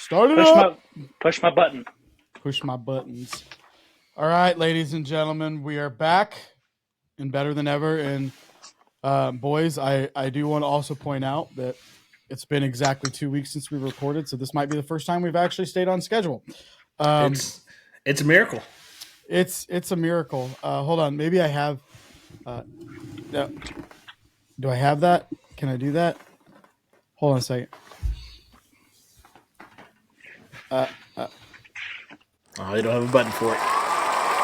Start it up. Push my button. Push my buttons. All right, ladies and gentlemen, we are back and better than ever. And boys, I do want to also point out that it's been exactly 2 weeks since we recorded, so this might be the first time we've actually stayed on schedule. It's a miracle. It's a miracle. Hold on, maybe I have. No. Do I have that? Can I do that? Hold on a second. Oh, you don't have a button for it.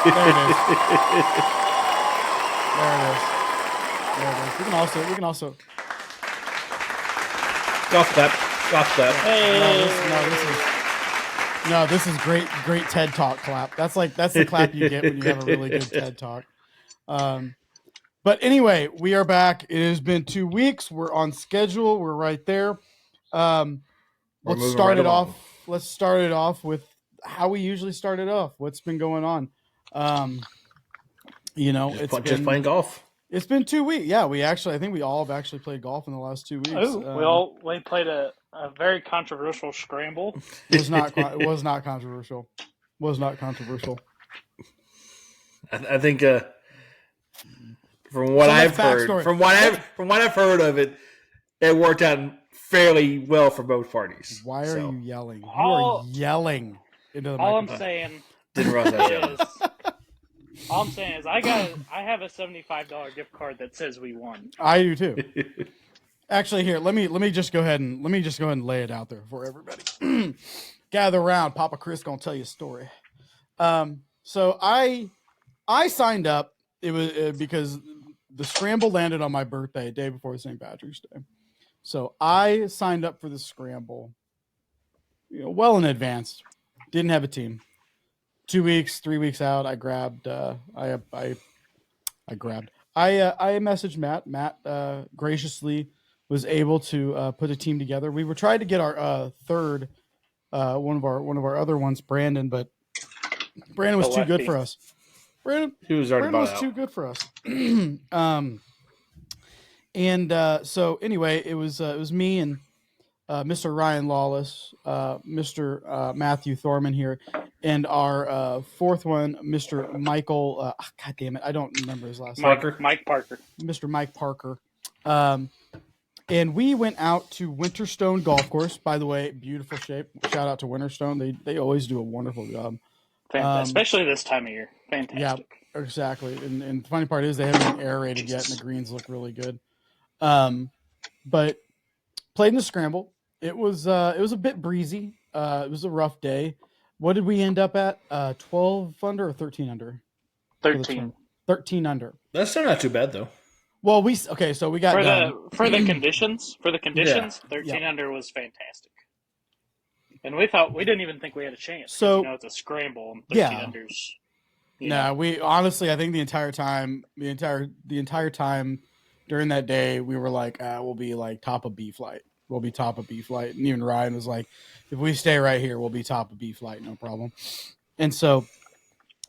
There it is. There it is. There it is. We can also. Golf clap. Golf clap. Hey. No, this is great TED Talk clap. That's the clap you get when you have a really good TED Talk. But anyway, we are back. It has been 2 weeks. We're on schedule. We're right there. Let's start it off. Let's start it off with how we usually start it off. What's been going on? Just playing golf. It's been 2 weeks. Yeah, I think we all have actually played golf in the last 2 weeks. We played a very controversial scramble. It was not controversial. Was not controversial. I think from what I've heard of it, it worked out fairly well for both parties. Why are you yelling? You are yelling into the all microphone. I'm saying Didn't realize that. All I'm saying is I have a $75 gift card that says we won. I do too. Actually, here, let me just go ahead and lay it out there for everybody. Gather around, Papa Chris gonna tell you a story. So I signed up. It was because the scramble landed on my birthday, day before St. Patrick's Day. So I signed up for the scramble, well in advance. Didn't have a team. 2 weeks, 3 weeks out, I grabbed. I messaged Matt. Matt graciously was able to put a team together. We were trying to get our third, one of our other ones, Brandon, but Brandon was too good for us. He was already Brandon was too good for us. So anyway, it was me and Mr. Ryan Lawless, Mr. Matthew Thorman here, and our fourth one, Mr. Michael. God damn it, I don't remember his last name. Mike Parker. Mr. Mike Parker. And we went out to Winterstone Golf Course. By the way, beautiful shape. Shout out to Winterstone. They always do a wonderful job. Especially this time of year. Fantastic. Yeah, exactly. And the funny part is they haven't been aerated yet, and the greens look really good. But played in the scramble. It was a bit breezy. It was a rough day. What did we end up at? 12 under or 13 under? 13. 13 under. That's still not too bad though. Well, so we got for the conditions. For the conditions, yeah. 13 under was fantastic. And we didn't even think we had a chance. So it's a scramble. And 13 unders. We honestly, I think the entire time during that day, we were like, we'll be like top of B flight. We'll be top of B flight. And even Ryan was like, if we stay right here, we'll be top of B flight, no problem. And so,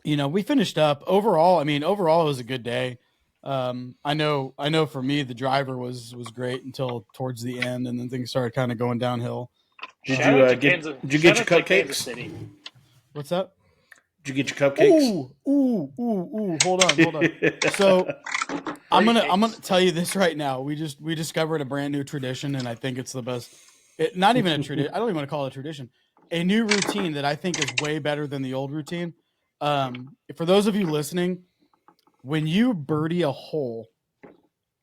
we finished up. Overall, it was a good day. I know for me, the driver was great until towards the end, and then things started kind of going downhill. Did you get your cupcakes? What's that? Did you get your cupcakes? Ooh. Hold on. So I'm gonna tell you this right now. We discovered a brand new tradition, and I think it's the best. Not even a tradition. I don't even want to call it a tradition. A new routine that I think is way better than the old routine. For those of you listening, when you birdie a hole,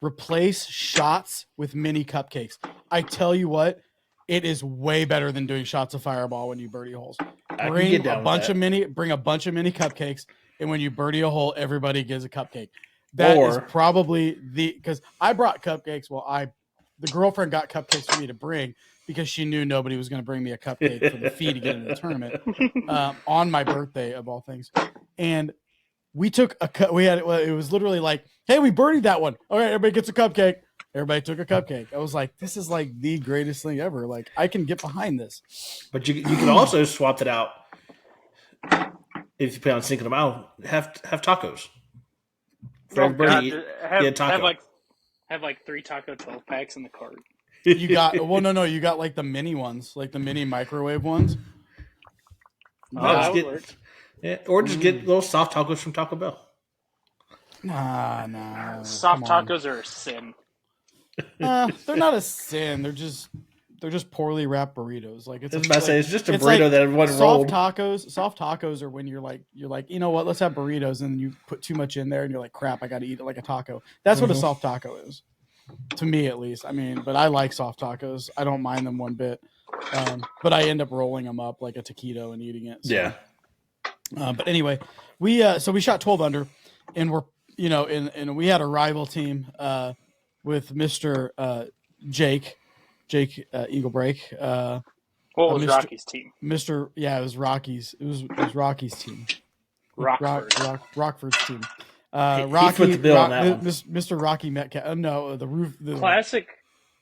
replace shots with mini cupcakes. I tell you what, it is way better than doing shots of Fireball when you birdie holes. Bring a bunch of mini cupcakes, and when you birdie a hole, everybody gets a cupcake. That is probably because I brought cupcakes. Well, the girlfriend got cupcakes for me to bring because she knew nobody was going to bring me a cupcake for the fee to get into the tournament on my birthday of all things. And we took it was literally like, hey, we birdied that one. Okay, everybody gets a cupcake. Everybody took a cupcake. I was like, this is like the greatest thing ever. Like, I can get behind this. But you can also swap it out if you plan on sinking them out. Have tacos. For everybody, have like 3 taco 12 packs in the cart. You got you got like the mini ones, like the mini microwave ones. That would work. Yeah, or just get little soft tacos from Taco Bell. Nah. Soft tacos are a sin. They're not a sin. They're just poorly wrapped burritos. Like it's just a burrito that wasn't rolled. Soft tacos are when you're like, you know what? Let's have burritos, and you put too much in there, and you're like, crap, I got to eat it like a taco. That's what a soft taco is, to me at least. I mean, but I like soft tacos. I don't mind them one bit. But I end up rolling them up like a taquito and eating it. So. Yeah. But anyway, we shot 12 under, and we're and we had a rival team with Mr. Jake Eaglebreak. What was Rocky's team? It was Rocky's. It was Rocky's team. Rockford's team. Rocky put the bill on that one. Mr. Rocky Metcalf. No, the classic.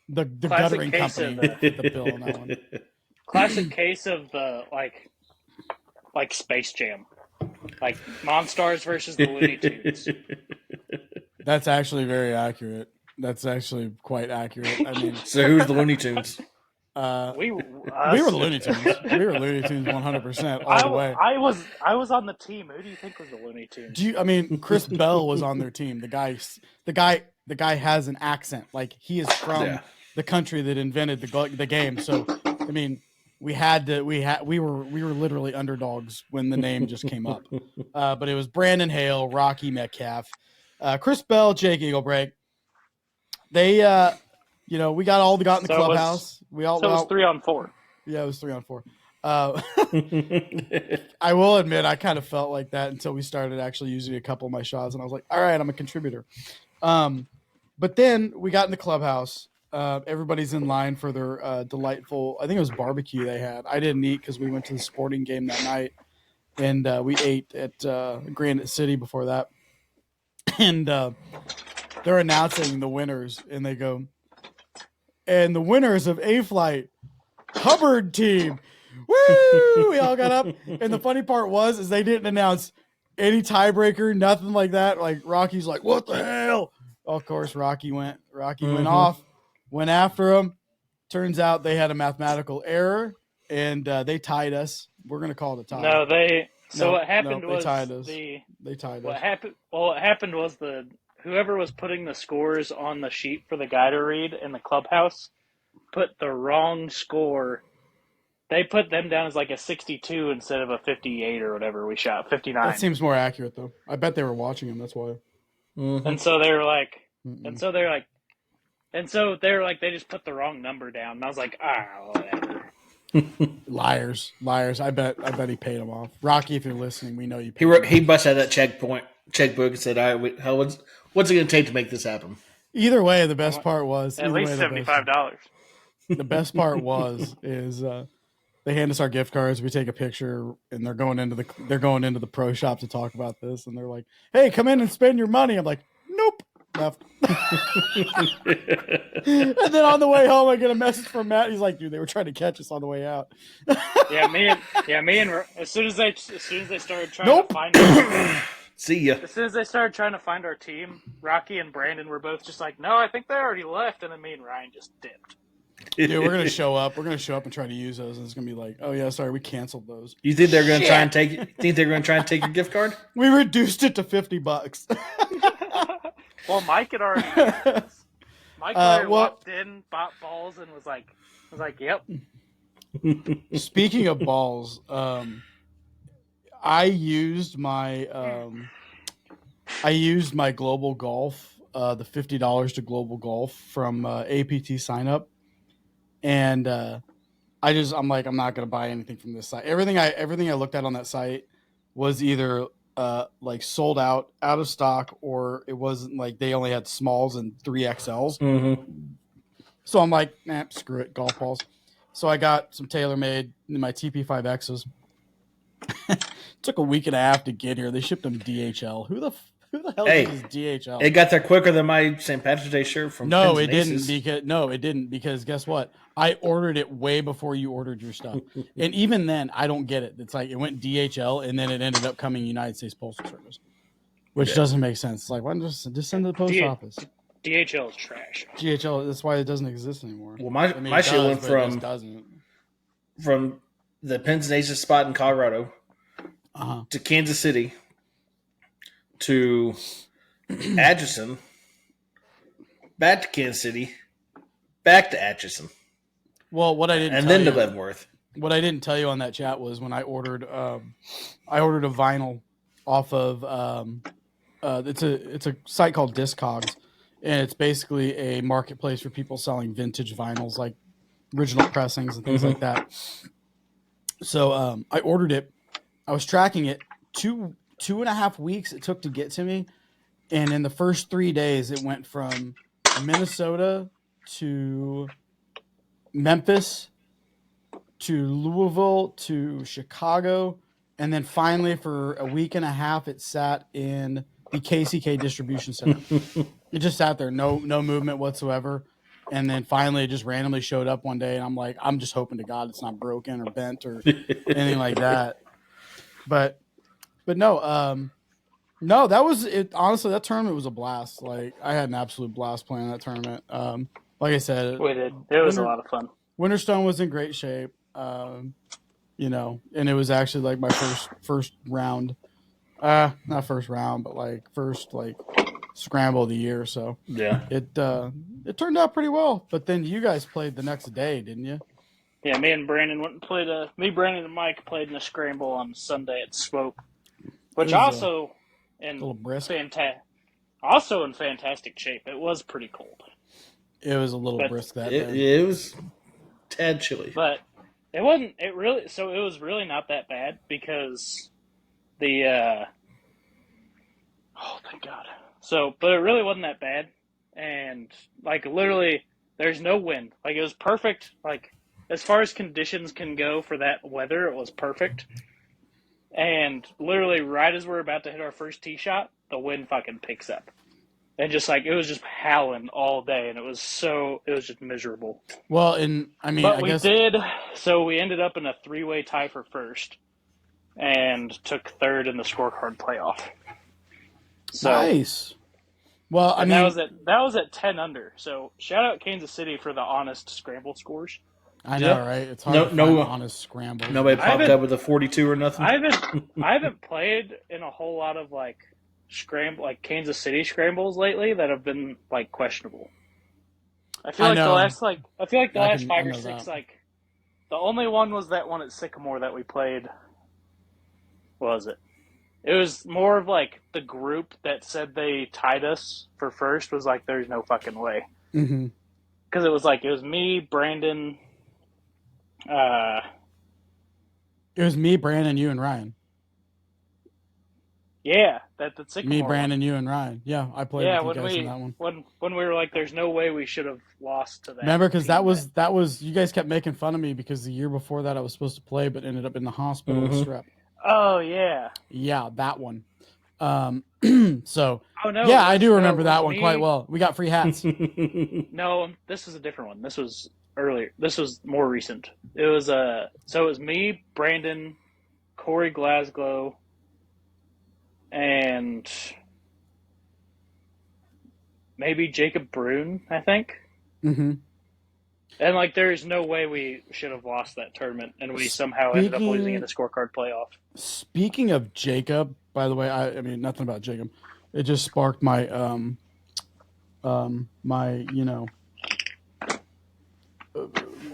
The guttering company the bill on that one. Classic case of the like Space Jam, like Monstars versus the Looney Tunes. That's actually very accurate. That's actually quite accurate. I mean, so who's the Looney Tunes? We were Looney Tunes. We were Looney Tunes 100% all the way. I was on the team. Who do you think was the Looney Tunes? Chris Bell was on their team. The guy has an accent. Like he is from the country that invented the game. So I mean, we were literally underdogs when the name just came up. But it was Brandon Hale, Rocky Metcalf, Chris Bell, Jake Eaglebreak. They we got in the clubhouse. It was 3-on-4. Yeah, it was 3-on-4. I will admit I kind of felt like that until we started actually using a couple of my shots, and I was like, all right, I'm a contributor. But then we got in the clubhouse. Everybody's in line for their delightful, I think it was barbecue they had. I didn't eat because we went to the sporting game that night, and we ate at Granite City before that. And they're announcing the winners, and they go, and the winners of A-Flight, Hubbard team. Woo! We all got up. And the funny part is they didn't announce any tiebreaker, nothing like that. Like Rocky's like, what the hell? Of course, Rocky went off, went after him. Turns out they had a mathematical error, and they tied us. We're going to call it a tie. No, what happened was they tied us. They tied us. What happened was whoever was putting the scores on the sheet for the guy to read in the clubhouse put the wrong score. They put them down as like a 62 instead of a 58 or whatever we shot, 59. That seems more accurate, though. I bet they were watching him. That's why. Mm-hmm. And so they were like, they just put the wrong number down. And I was like, whatever. Liars. I bet he paid him off. Rocky, if you're listening, we know you paid him off. He busted out that checkbook and said, all right, what's it going to take to make this happen? Either way, the best part was at least $75. The best part is they hand us our gift cards. We take a picture, and they're going into the pro shop to talk about this, and they're like, "Hey, come in and spend your money." I'm like, "Nope." Left. And then on the way home, I get a message from Matt. He's like, "Dude, they were trying to catch us on the way out." me and as soon as they started trying to find us, see ya. As soon as they started trying to find our team, Rocky and Brandon were both just like, "No, I think they already left," and then me and Ryan just dipped. Dude, we're gonna show up. We're gonna show up and try to use those, and it's gonna be like, "Oh yeah, sorry, we canceled those." You think they're gonna try and take? Think they're gonna try and take your gift card? We reduced it to $50. Well, Mike had already. Mike already walked in, bought balls, and was like, "Yep." Speaking of balls, I used my Global Golf, the $50 to Global Golf from APT sign up, and I'm like, I'm not gonna buy anything from this site. Everything I looked at on that site was either like sold out of stock, or it wasn't, like they only had smalls and 3XLs. Mm-hmm. So I'm like, screw it, golf balls. So I got some TaylorMade, my TP5Xs. Took a week and a half to get here. They shipped them DHL. Who the hell is DHL? It got there quicker than my St. Patrick's Day shirt from No, it didn't, because guess what? I ordered it way before you ordered your stuff. And even then, I don't get it. It's like it went DHL, and then it ended up coming United States Postal Service, which doesn't make sense. It's like, why don't just send to the post office? DHL is trash. GHL. That's why it doesn't exist anymore. Well, my I mean, my it shit does, went but it just doesn't. from the Pennsylvania spot in Colorado Uh-huh. to Kansas City to Atchison, back to Kansas City, back to Atchison, Well, what I didn't and tell then to you, Leavenworth. what I didn't tell you on that chat was when I ordered a vinyl off of it's a site called Discogs, and it's basically a marketplace for people selling vintage vinyls, like original pressings and things like that. So I ordered it. I was tracking it. 2.5 weeks it took to get to me, and in the first 3 days, it went from Minnesota to Memphis to Louisville to Chicago, and then finally for a week and a half, it sat in the KCK distribution center. It just sat there, no movement whatsoever. And then finally, it just randomly showed up one day, and I'm like, I'm just hoping to God it's not broken or bent or anything like that. But no, no, that was it. Honestly, that tournament was a blast. Like, I had an absolute blast playing that tournament. Like I said, We did. It was a lot of fun. Winterstone was in great shape. You know, and it was actually like my first round. Not first round, but like first like scramble of the year. So Yeah. it turned out pretty well. But then you guys played the next day, didn't you? Yeah, me and Brandon went and played Brandon and Mike played in a scramble on Sunday at Swope, which also in little brisk. Also in fantastic shape. It was pretty cold. It was a little brisk that day. It was tad chilly. But it wasn't. It was really not that bad because the oh thank God. So, but it really wasn't that bad, and like literally, there's no wind. Like it was perfect. Like as far as conditions can go for that weather, it was perfect. And literally, right as we're about to hit our first tee shot, the wind fucking picks up. And just like, it was just howling all day, and it was just miserable. Well, So we ended up in a 3-way tie for first, and took third in the scorecard playoff. So, nice. Well, I mean, that was at 10 under. So shout out Kansas City for the honest scramble scores. I know, right? It's hard to find honest scramble. Nobody popped up with a 42 or nothing. I haven't played in a whole lot of like Kansas City scrambles lately that have been like questionable. I feel like the last 5 or 6 like the only one was that one at Sycamore that we played. What was it? It was more of like the group that said they tied us for first was like, there's no fucking way. Mm-hmm. Because it was me, Brandon. It was me, Brandon, you, and Ryan. Yeah, that's Sycamore. Me, Brandon, you, and Ryan. Yeah, I played with you guys in that one. When we were like, there's no way we should have lost to that. Remember, because that was you guys kept making fun of me because the year before that I was supposed to play but ended up in the hospital with strep. Oh yeah. Yeah, that one. So I do remember that one quite well. We got free hats. No, this is a different one. This was earlier. This was more recent. It was so it was me, Brandon, Corey Glasgow, and maybe Jacob Brune, I think. Mm-hmm. And like, there's no way we should have lost that tournament, and we somehow ended up losing in the scorecard playoff. Speaking of Jacob, by the way, I mean nothing about Jacob. It just sparked my my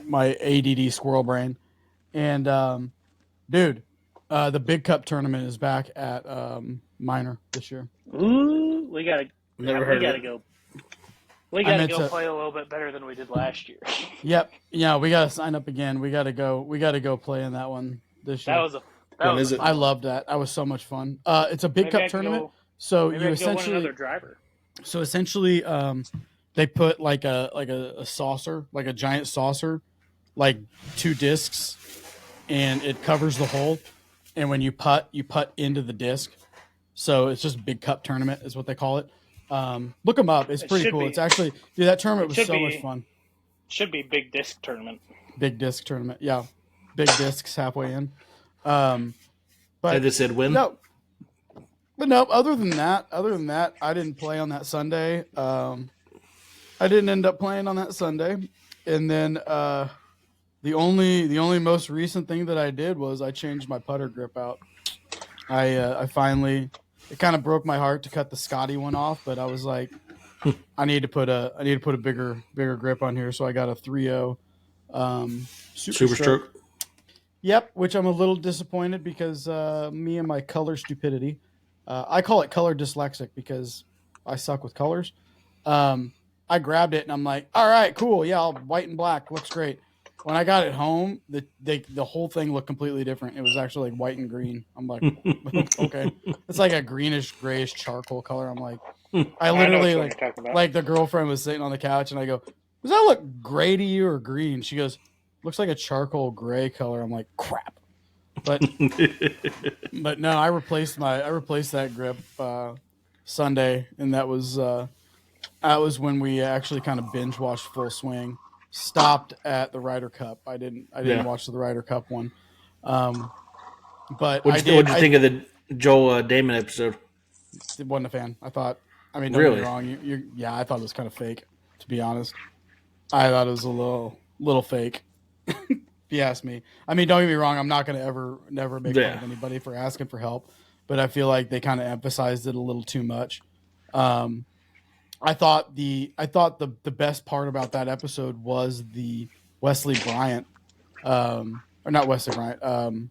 my ADD squirrel brain, and dude, the Big Cup tournament is back at Minor this year. Ooh, we gotta go. We gotta go play a little bit better than we did last year. Yep. Yeah, we gotta sign up again. We gotta go play in that one this year. I loved that. That was so much fun. It's a Big Cup tournament. So you essentially another driver. So essentially, they put like a saucer, like a giant saucer, like 2 discs, and it covers the hole. And when you putt into the disc. So it's just Big Cup tournament is what they call it. Look them up. It's pretty cool. It's actually, dude, that tournament was so much fun. Should be Big Disc tournament. Big Disc tournament. Yeah. Big discs halfway in. But I just said win. No. But no, other than that, I didn't play on that Sunday. I didn't end up playing on that Sunday, and then the only most recent thing that I did was I changed my putter grip out. I finally, it kind of broke my heart to cut the Scotty one off, but I was like, I need to put a bigger grip on here, so I got a 3.0 Super Super Stroke. stroke. Yep, which I'm a little disappointed because me and my color stupidity. I call it color dyslexic because I suck with colors. I grabbed it and I'm like, all right, cool, yeah, white and black looks great. When I got it home, the whole thing looked completely different. It was actually like white and green. I'm like, okay, it's like a greenish grayish charcoal color. I'm like, I I know literally which one you're talking about. like the girlfriend was sitting on the couch and I go, does that look gray to you or green? She goes, looks like a charcoal gray color. I'm like, crap. But no, I replaced that grip Sunday, and that was when we actually kind of binge watched Full Swing. Stopped at the Ryder Cup. I didn't Yeah. watch the Ryder Cup one, but What'd you think of the Joel Damon episode? wasn't a fan. I thought. I mean, don't get me Really? wrong. Yeah, I thought it was kind of fake. To be honest, I thought it was a little fake. If you ask me. I mean, don't get me wrong. I'm not going to never make fun of anybody for asking for help, but I feel like they kind of emphasized it a little too much. I thought the best part about that episode was the Wesley Bryant, or not Wesley Bryant,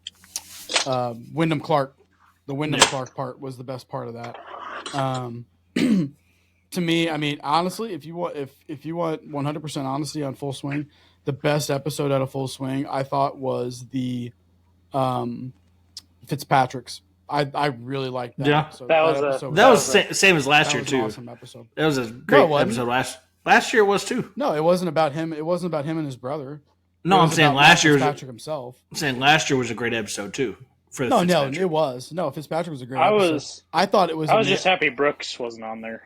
Wyndham Clark. The Wyndham Clark part was the best part of that. To me, I mean, honestly, if you want 100% honesty on Full Swing, the best episode out of Full Swing I thought was the Fitzpatrick's. I really liked that episode. That was same as last year was too. An awesome episode. That was a great episode last year. It was too. No, it wasn't about him. It wasn't about him and his brother. No, I'm saying last year Fitzpatrick himself. I'm saying last year was a great episode too. No, it was. No, Fitzpatrick was a great episode. I thought it was. I was just happy Brooks wasn't on there.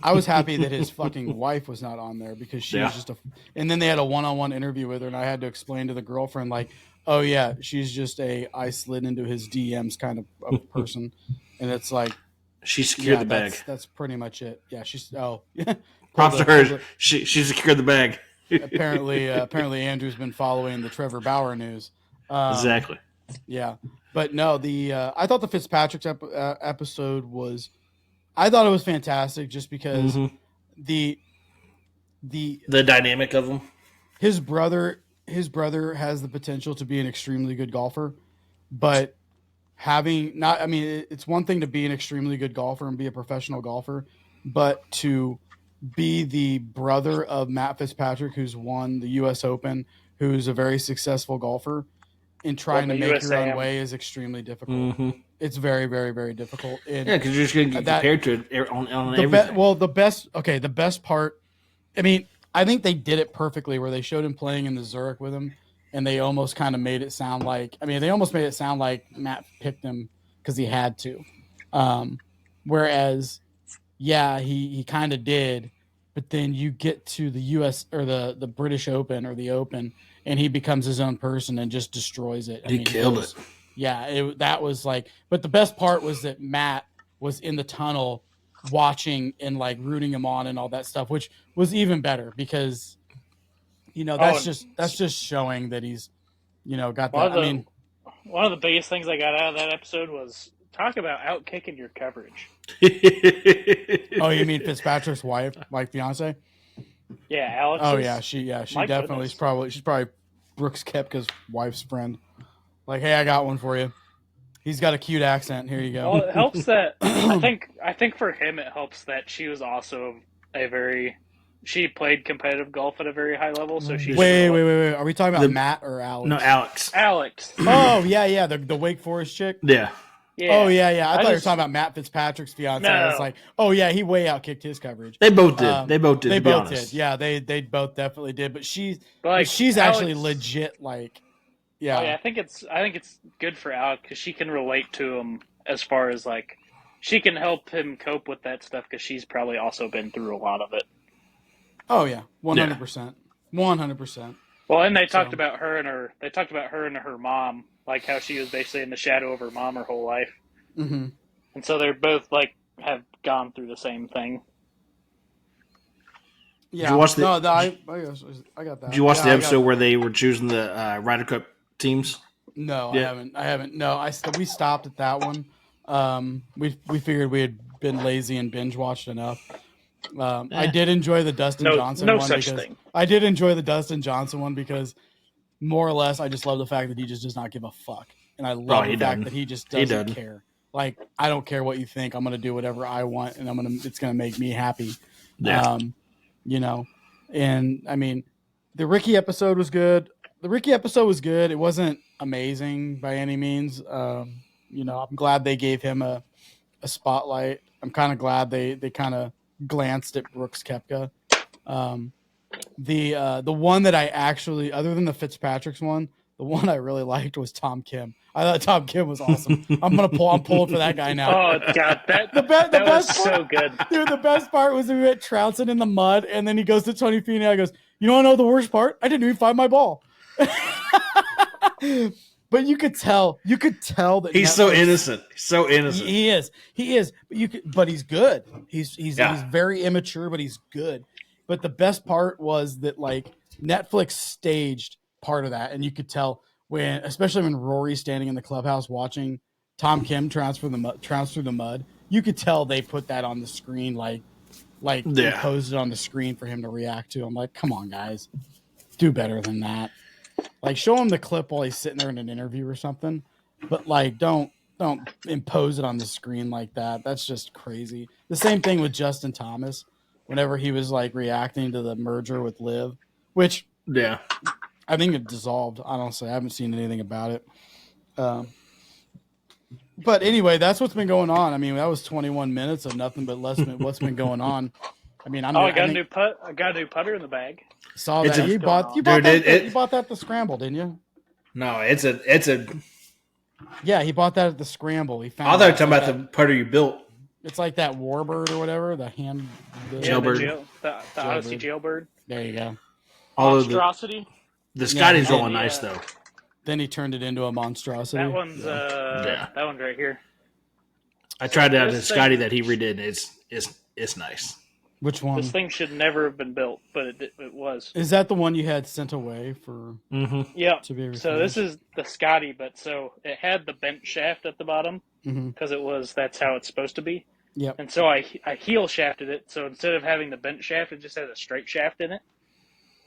I was happy that his fucking wife was not on there because she was just a. And then they had a one-on-one interview with her, and I had to explain to the girlfriend like, oh yeah, she's just I slid into his DMs kind of person, and it's like she secured the bag. That's pretty much it. Yeah, she's props to her. She secured the bag. apparently Andrew's been following the Trevor Bauer news. Exactly. Yeah, but no, I thought the Fitzpatrick's episode was. I thought it was fantastic just because the dynamic of him. His brother has the potential to be an extremely good golfer, but it's one thing to be an extremely good golfer and be a professional golfer, but to be the brother of Matt Fitzpatrick, who's won the U.S. Open, who's a very successcul golfer, and trying to make your own way is extremely difficult. It's very, very, very difficult. And because you're just going to get compared to it on everything. The best part, I mean, I think they did it perfectly where they showed him playing in the Zurich with him, and they almost kind of made it sound like, Matt picked him because he had to. Whereas, yeah, he kind of did, but then you get to the U.S. or the British Open or the Open, and he becomes his own person and just destroys it. He killed it. Yeah, that was like. But the best part was that Matt was in the tunnel watching and like rooting him on and all that stuff, which was even better because, that's just showing that he's, got that. One of the biggest things I got out of that episode was talk about out kicking your coverage. Oh, you mean Fitzpatrick's wife, like fiance? Yeah, Alex. Oh yeah, she definitely is she's probably Brooks Koepka's wife's friend. Like, hey, I got one for you. He's got a cute accent. Here you go. Well, it helps that I think for him it helps that she was also she played competitive golf at a very high level. So she wait. Are we talking about Matt or Alex? No, Alex. Alex. Oh yeah, the Wake Forest chick. Yeah. Yeah. Oh yeah. I thought you were talking about Matt Fitzpatrick's fiance. No. I was like, oh yeah, he way outkicked his coverage. They both did. They both did. They both did. Yeah, they both definitely did. But she's actually legit. Like, yeah. Oh, yeah. I think it's good for Alex because she can relate to him as far as like she can help him cope with that stuff because she's probably also been through a lot of it. Oh yeah, 100%, 100%. Well, and they talked about her and her mom, like how she was basically in the shadow of her mom her whole life. Mm-hmm. And so they're both like have gone through the same thing. Yeah. Did you watch the? No, I got that. Did you watch Yeah, the I episode got- where they were choosing the Ryder Cup teams? No, Yeah. I haven't. No, we stopped at that one. We figured we had been lazy and binge watched enough. I did enjoy the Dustin Johnson no one such because thing. I did enjoy the Dustin Johnson one because more or less I just love the fact that he just does not give a fuck, and I love he the fact doesn't. that he just He doesn't doesn't. care. Like, I don't care what you think. I'm gonna do whatever I want, and it's gonna make me happy. Yeah. You know, and I mean, the Ricky episode was good. It wasn't amazing by any means. You know, I'm glad they gave him a spotlight. I'm kind of glad they kind of glanced at Brooks Koepka. The one that I actually, other than the Fitzpatrick's one, the one I really liked was Tom Kim. I thought Tom Kim was awesome. I'm pulling for that guy now. Oh God, The that was best so good. Dude, the best part was we went trouncing in the mud, and then he goes to Tony Finau. He goes, "You want to know the worst part? I didn't even find my ball." But you could tell that He's so innocent. So innocent. He is. But he's good. He's Yeah. very immature, but he's good. But the best part was that, like, Netflix staged part of that, and you could tell especially when Rory's standing in the clubhouse watching Tom Kim trounce through the mud. You could tell they put that on the screen, like imposed it on the screen for him to react to. I'm like, come on, guys, do better than that. Like, show him the clip while he's sitting there in an interview or something, but like, don't impose it on the screen like that. That's just crazy. The same thing with Justin Thomas, whenever he was like reacting to the merger with Liv, which I think it dissolved. Honestly, I haven't seen anything about it. But anyway, that's what's been going on. I mean, that was 21 minutes of nothing but what's been going on. I mean, I got a new putter in the bag. Saw It's that. a- You bought Dude, that. You bought that at the Scramble, didn't you? No, it's a. Yeah, he bought that at the Scramble. He found. I thought you were talking about the putter you built. It's like that Warbird or whatever. The hand. Jailbird. The Odyssey Jailbird. There you go. Monstrosity. The Scotty's Yeah, rolling nice though. Then he turned it into a monstrosity. That one's that one's right here. I tried out the This Scotty thing- that he redid. It's nice. Which one? This thing should never have been built, but it was. Is that the one you had sent away for? Yeah. To be So this is the Scotty, but so it had the bent shaft at the bottom because that's how it's supposed to be. Yep. And so I heel shafted it. So instead of having the bent shaft, it just has a straight shaft in it.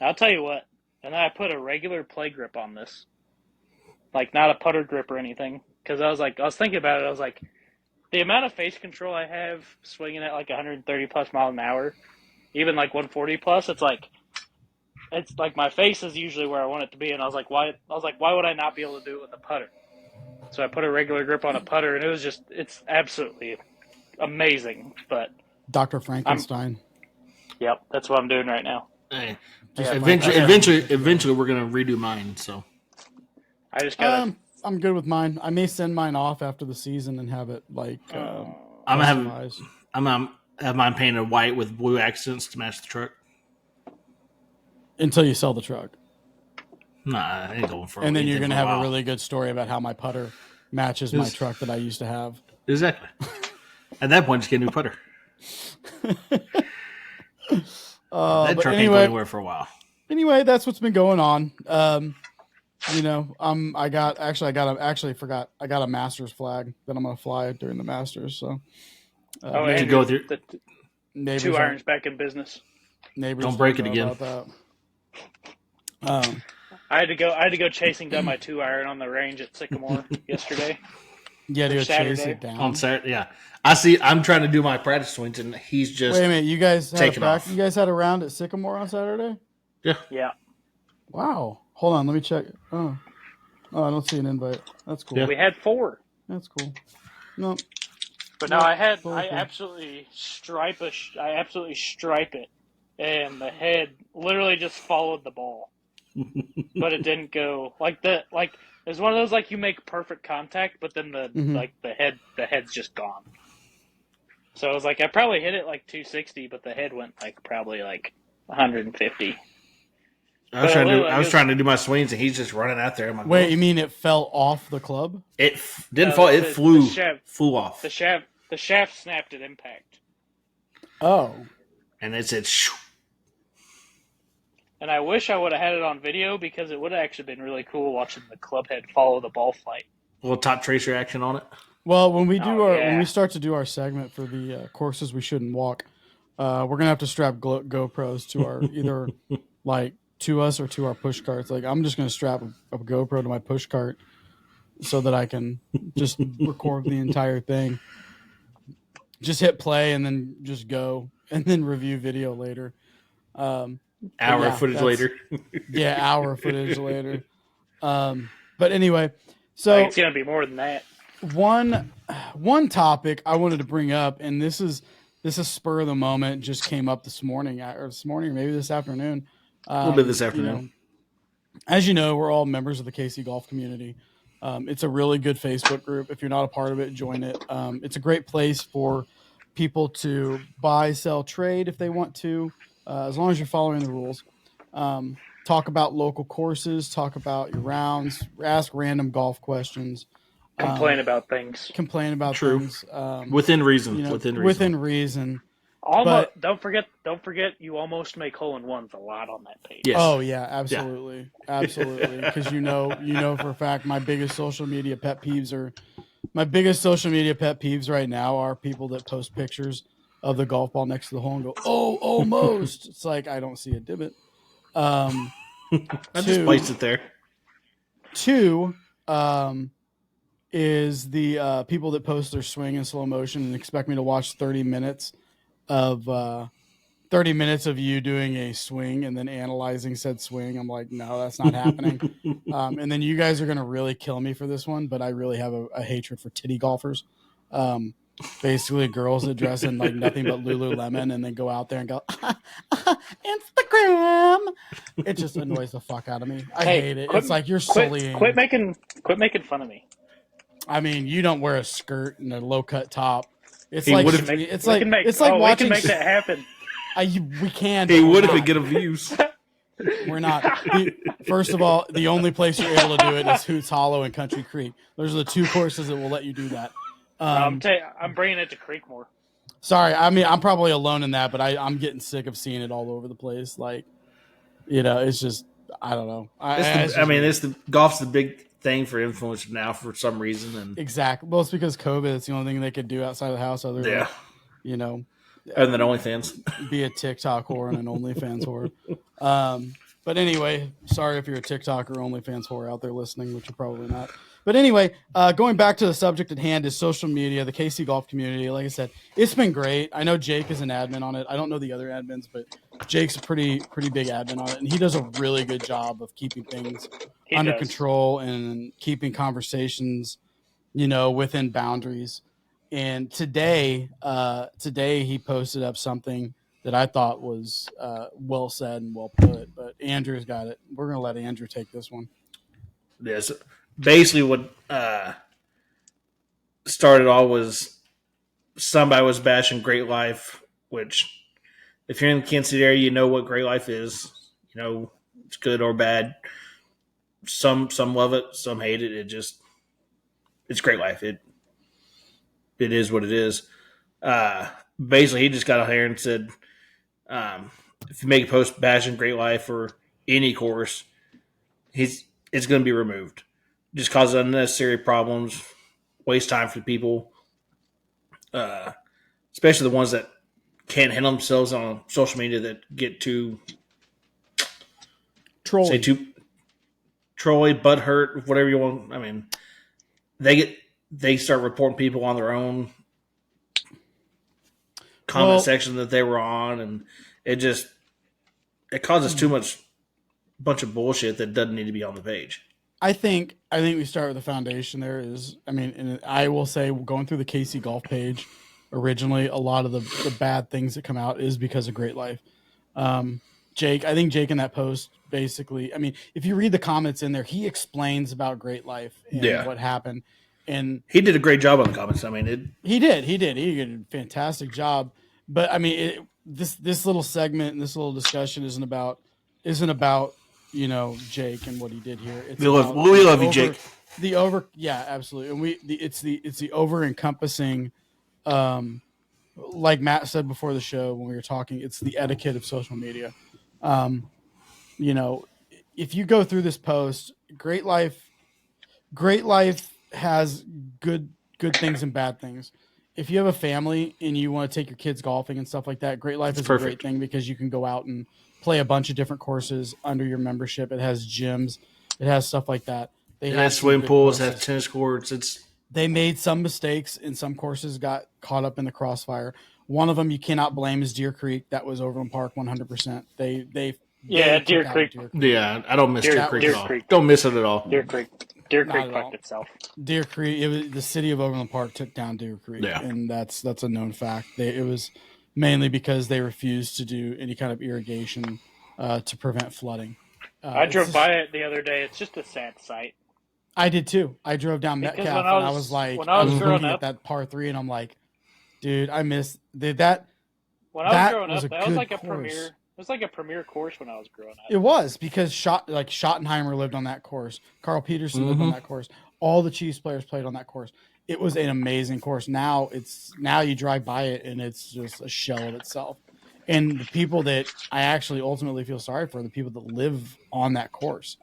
I'll tell you what. And then I put a regular play grip on this, like not a putter grip or anything, because I was thinking about it. I was like, the amount of face control I have swinging at like 130 plus miles an hour, even like 140 plus, it's like my face is usually where I want it to be, and I was like, why would I not be able to do it with a putter? So I put a regular grip on a putter, and it's absolutely amazing. But Dr. Frankenstein. Yep, that's what I'm doing right now. Hey, Yeah, eventually, we're gonna redo mine. So I just got. I'm good with mine. I may send mine off after the season and have it like. I'm gonna have mine painted white with blue accents to match the truck. Until you sell the truck. Nah, I ain't going for it. And then you're gonna have a really good story about how my putter matches my truck that I used to have. Exactly. At that point, just get a new putter. That truck ain't going anywhere for a while. Anyway, that's what's been going on. I got a Masters flag that I'm gonna fly during the Masters. So, and go through the 2 irons back in business. Neighbors don't break it know again. about that. I had to go chasing down my 2 iron on the range at Sycamore yesterday. Yeah, to go chase Saturday. it down On Saturday. Yeah, I see. I'm trying to do my practice swings, and he's just Wait a minute, you guys taking off. You guys had a round at Sycamore on Saturday? Yeah. Wow. Hold on, let me check. Oh, I don't see an invite. That's cool. Yeah. We had 4. That's cool. No. But no, I Okay. absolutely stripe it, and the head literally just followed the ball, but it didn't go it's one of those like you make perfect contact, but then the head's just gone. So I was like, I probably hit it like 260, but the head went like probably like 150. I was trying to do my swings, and he's just running out there. Wait, you mean it fell off the club? It didn't fall. It flew off. The shaft snapped at impact. Oh. And it said, shoo. And I wish I would have had it on video because it would have actually been really cool watching the clubhead follow the ball flight. A little top tracer action on it. Well, when we do when yeah. we start to do our segment for the courses we shouldn't walk, we're gonna have to strap GoPros to our either like to us or to our push carts. Like I'm just gonna strap a GoPro to my push cart so that I can just record the entire thing. Just hit play and then just go and then review video later. Hour footage later. Yeah, hour footage later. But anyway, so it's gonna be more than that. One topic I wanted to bring up, and this is spur of the moment, just came up this morning or maybe this afternoon. A little bit this afternoon. You know, as you know, we're all members of the KC Golf community. It's a really good Facebook group. If you're not a part of it, join it. It's a great place for people to buy, sell, trade if they want to, as long as you're following the rules. Talk about local courses, talk about your rounds, ask random golf questions. Complain about things. True. Things. Within reason. You know, within reason. Almost. Don't forget. You almost make hole-in-ones a lot on that page. Yes. Oh yeah, absolutely, absolutely. Because you know for a fact my biggest social media pet peeves right now are people that post pictures of the golf ball next to the hole and go, "Oh, almost." It's like I don't see a divot. I just placed it there. Two, is the people that post their swing in slow motion and expect me to watch 30 minutes of you doing a swing and then analyzing said swing. I'm like, no, that's not happening. And then you guys are going to really kill me for this one, but I really have a hatred for titty golfers. Basically girls that dress in like nothing but Lululemon and then go out there and go, Instagram. It just annoys the fuck out of me. I hate it. It's like you're sullying. Quit making fun of me. I mean, you don't wear a skirt and a low cut top. It's We like can make that happen. We can. He would if we get a views. We're not. First of all, the only place you're able to do it is Hoots Hollow and Country Creek. Those are the two courses that will let you do that. I'm bringing it to Creekmore. Sorry, I mean I'm probably alone in that, but I'm getting sick of seeing it all over the place. Like, it's just I don't know. Golf's the big thing for influencers now for some reason, and exactly. Well, it's because COVID. It's the only thing they could do outside of the house, other than other than OnlyFans, be a TikTok whore and an OnlyFans whore. But anyway, sorry if you're a TikTok or OnlyFans whore out there listening, which you're probably not. But anyway, going back to the subject at hand is social media, the KC Golf community. Like I said, it's been great. I know Jake is an admin on it. I don't know the other admins, but Jake's a pretty big admin on it, and he does a really good job of keeping things under control and keeping conversations, within boundaries. And today he posted up something that I thought was well said and well put. But Andrew's got it. We're gonna let Andrew take this one. Yes. Basically, what started all was somebody was bashing Great Life, which if you're in the Kansas City area, you know what Great Life is. It's good or bad. Some love it, some hate it. It's Great Life. It is what it is. Basically, he just got out here and said, if you make a post bashing Great Life or any course, it's going to be removed. Just causes unnecessary problems, waste time for people, especially the ones that can't handle themselves on social media that get too trolly, butthurt, whatever you want. I mean, they start reporting people on their own comment section that they were on, and it causes too much bunch of bullshit that doesn't need to be on the page. I think we start with the foundation. There is, and I will say, going through the KC Golf page, originally a lot of the bad things that come out is because of Great Life. Jake in that post basically, if you read the comments in there, he explains about Great Life and what happened, and he did a great job on the comments. He did a fantastic job. But this little segment and this little discussion isn't about Jake and what he did here. We love you, Jake. Absolutely, and it's the over encompassing, like Matt said before the show when we were talking. It's the etiquette of social media. if you go through this post, Great Life has good things and bad things. If you have a family and you want to take your kids golfing and stuff like that, Great Life is a great thing because you can go out and play a bunch of different courses under your membership. It has gyms, it has stuff like that. It has swimming pools, it has tennis courts. They made some mistakes and some courses got caught up in the crossfire. One of them you cannot blame is Deer Creek. That was Overland Park 100%. Deer Creek. Yeah, I don't miss Deer Creek at all. Don't miss it at all. Deer Creek fucked itself. Deer Creek. It was the city of Overland Park took down Deer Creek, and that's a known fact. It was mainly because they refused to do any kind of irrigation to prevent flooding. I drove by it the other day. It's just a sad sight. I did too. I drove down Metcalf and I was like, I was looking at that par 3 and I'm like, dude, I missed that. When I was growing up, that was like a premier. It was like a premier course when I was growing up. It was because Schottenheimer lived on that course. Carl Peterson lived on that course. All the Chiefs players played on that course. It was an amazing course. Now you drive by it and it's just a shell of itself. And the people that I actually ultimately feel sorry for are the people that live on that course.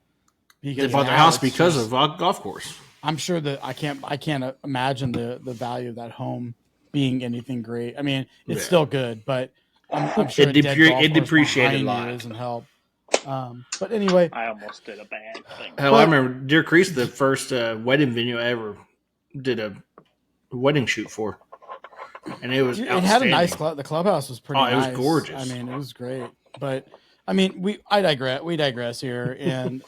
Because they bought their house because of a golf course. I'm sure that I can't imagine the value of that home being anything great. I mean, it's still good, but I'm sure it depreciated a lot. Doesn't help. But anyway, I almost did a bad thing. Hell, I remember Deer Creek's the first wedding venue I ever did a wedding shoot for, and it was it had a nice club. The clubhouse was pretty nice. It was gorgeous. I mean, it was great. But I mean, I digress. We digress here, and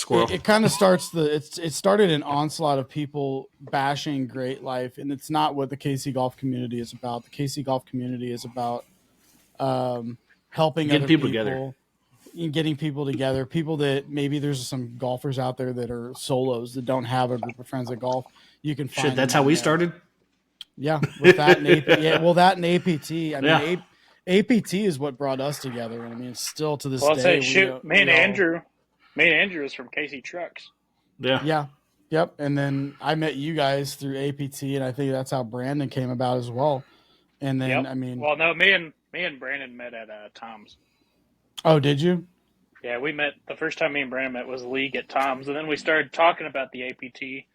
it kind of starts it started an onslaught of people bashing Great Life, and it's not what the KC golf community is about. The KC golf community is about helping getting other people together. Getting people together, people that maybe there's some golfers out there that are solos that don't have a group of friends that golf. You can find that's how we started. Yeah, with that and that and APT. I mean, APT is what brought us together, and I mean, it's still to this day. Me and Andrew is from Casey Trucks. Yeah. Yep. And then I met you guys through APT, and I think that's how Brandon came about as well. And then I mean, well, no, me and Brandon met at Tom's. Oh, did you? Yeah, we met the first time me and Brandon met was league at Tom's, and then we started talking about the APT.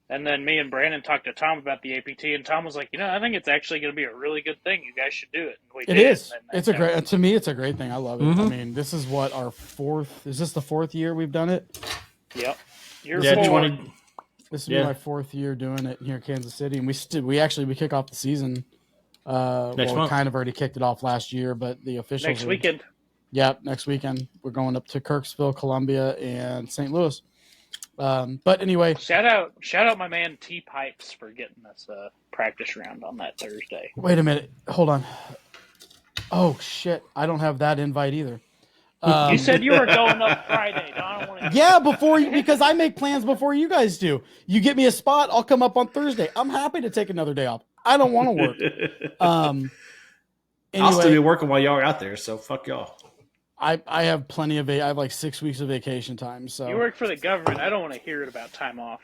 And then me and Brandon talked to Tom about the APT, and Tom was like, I think it's actually going to be a really good thing. You guys should do it. And we did. It is. To me, it's a great thing. I love it. I mean, this is what is this the 4th year we've done it? Yep. This will be my 4th year doing it here in Kansas City, and we kick off the season. We kind of already kicked it off last year, but the officials next weekend. Yep, next weekend we're going up to Kirksville, Columbia, and St. Louis. But anyway, shout out my man T Pipes for getting us a practice round on that Thursday. Wait a minute, hold on. Oh shit, I don't have that invite either. You said you were going up Friday. No, I don't want to. Yeah, because I make plans before you guys do. You get me a spot, I'll come up on Thursday. I'm happy to take another day off. I don't want to work. Anyway, I'll still be working while y'all are out there, so fuck y'all. I have plenty of I have like 6 weeks of vacation time. So you work for the government. I don't want to hear it about time off.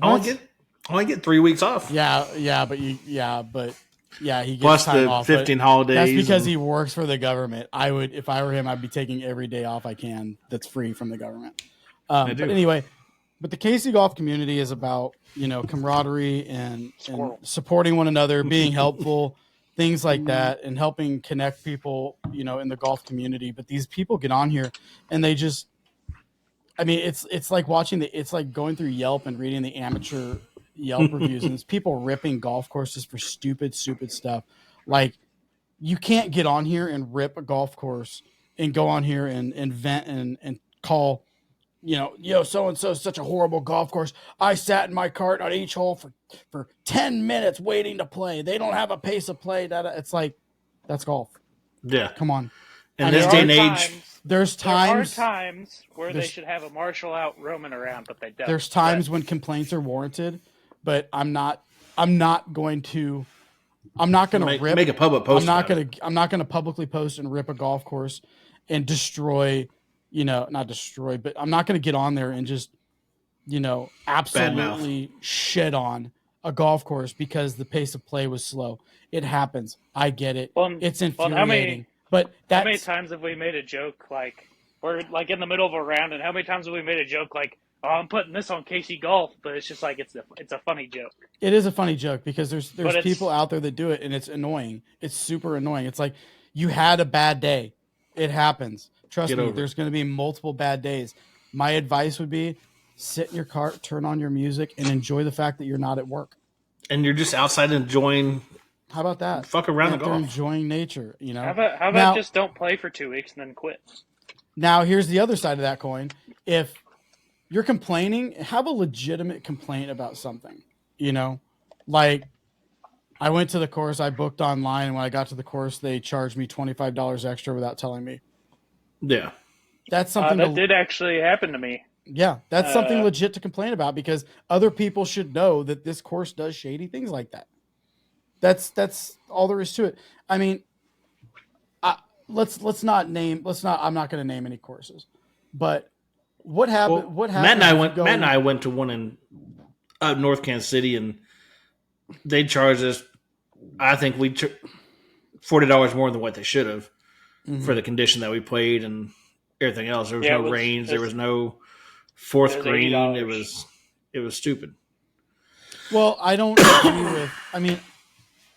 I only get 3 weeks off. Yeah, he gets plus time the off, 15 holidays. That's because he works for the government. If I were him, I'd be taking every day off I can that's free from the government. But anyway, the KC golf community is about camaraderie and supporting one another, being helpful. Things like that, and helping connect people, in the golf community. But these people get on here, and they just, I mean, it's like it's like going through Yelp and reading the amateur Yelp reviews, and it's people ripping golf courses for stupid stuff. Like, you can't get on here and rip a golf course and go on here and vent and call, so-and-so is such a horrible golf course. I sat in my cart on each hole for 10 minutes waiting to play. They don't have a pace of play. It's like, that's golf. Yeah. Come on. In this day and age, there are times where they should have a marshal out roaming around, but they don't. There's times when complaints are warranted, but I'm not going to make a public post. I'm not going to publicly post and rip a golf course and destroy, not destroy, but I'm not going to get on there and just, absolutely shit on a golf course because the pace of play was slow. It happens. I get it. It's infuriating. But How many that's times have we made a joke like we're like in the middle of a round, and how many times have we made a joke like, "Oh, I'm putting this on Casey Golf," but it's just like it's a funny joke. it is a funny joke because there's But people out there that do it and it's annoying. It's super annoying. It's like you had a bad day. It happens. Trust Get me, over there's it. going to be multiple bad days. My advice would be sit in your car, turn on your music, and enjoy the fact that you're not at work. And you're just outside enjoying, How about that? fuck around the They're golf. enjoying nature, you know. how about Now- just don't play for 2 weeks and then quit? Now, here's the other side of that coin. If you're complaining, have a legitimate complaint about something, you know, like I went to the course, I booked online, and when I got to the course, they charged me $25 extra without telling me. Yeah. That's something That did actually happen to me. yeah, that's something legit to complain about because other people should know that this course does shady things like that. That's all there is to it. I mean, let's not. I'm not going to name any courses, but what happened? Well, what happened? Matt and I went to one in North Kansas City, and they charged us. I think we took $40 more than what they should have for the condition that we played and everything else. There was no range. There was no fourth green. $80. It was stupid. Well, I don't agree with. I mean,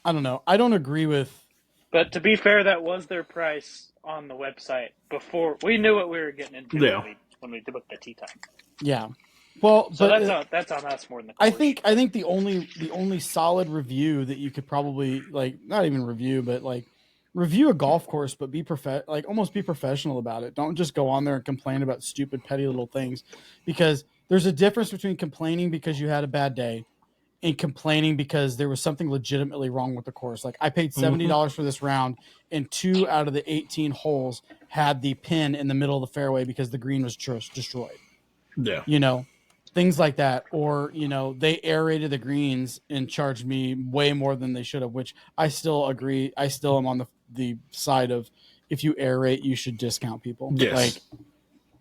I don't know. I don't agree with. But to be fair, that was their price on the website before we knew what we were getting into Yeah. when we booked the tee time. Yeah. Well, So but that's on us more than the course. I think the only solid review that you could probably like not even review, but like review a golf course, but be almost be professional about it. Don't just go on there and complain about stupid petty little things, because there's a difference between complaining because you had a bad day and complaining because there was something legitimately wrong with the course. Like I paid $70 for this round, and 2 out of the 18 holes had the pin in the middle of the fairway because the green was destroyed. Yeah. You know, things like that. Or, you know, they aerated the greens and charged me way more than they should have, which I still agree. I still am on the side of if you aerate, you should discount people. Yes. Like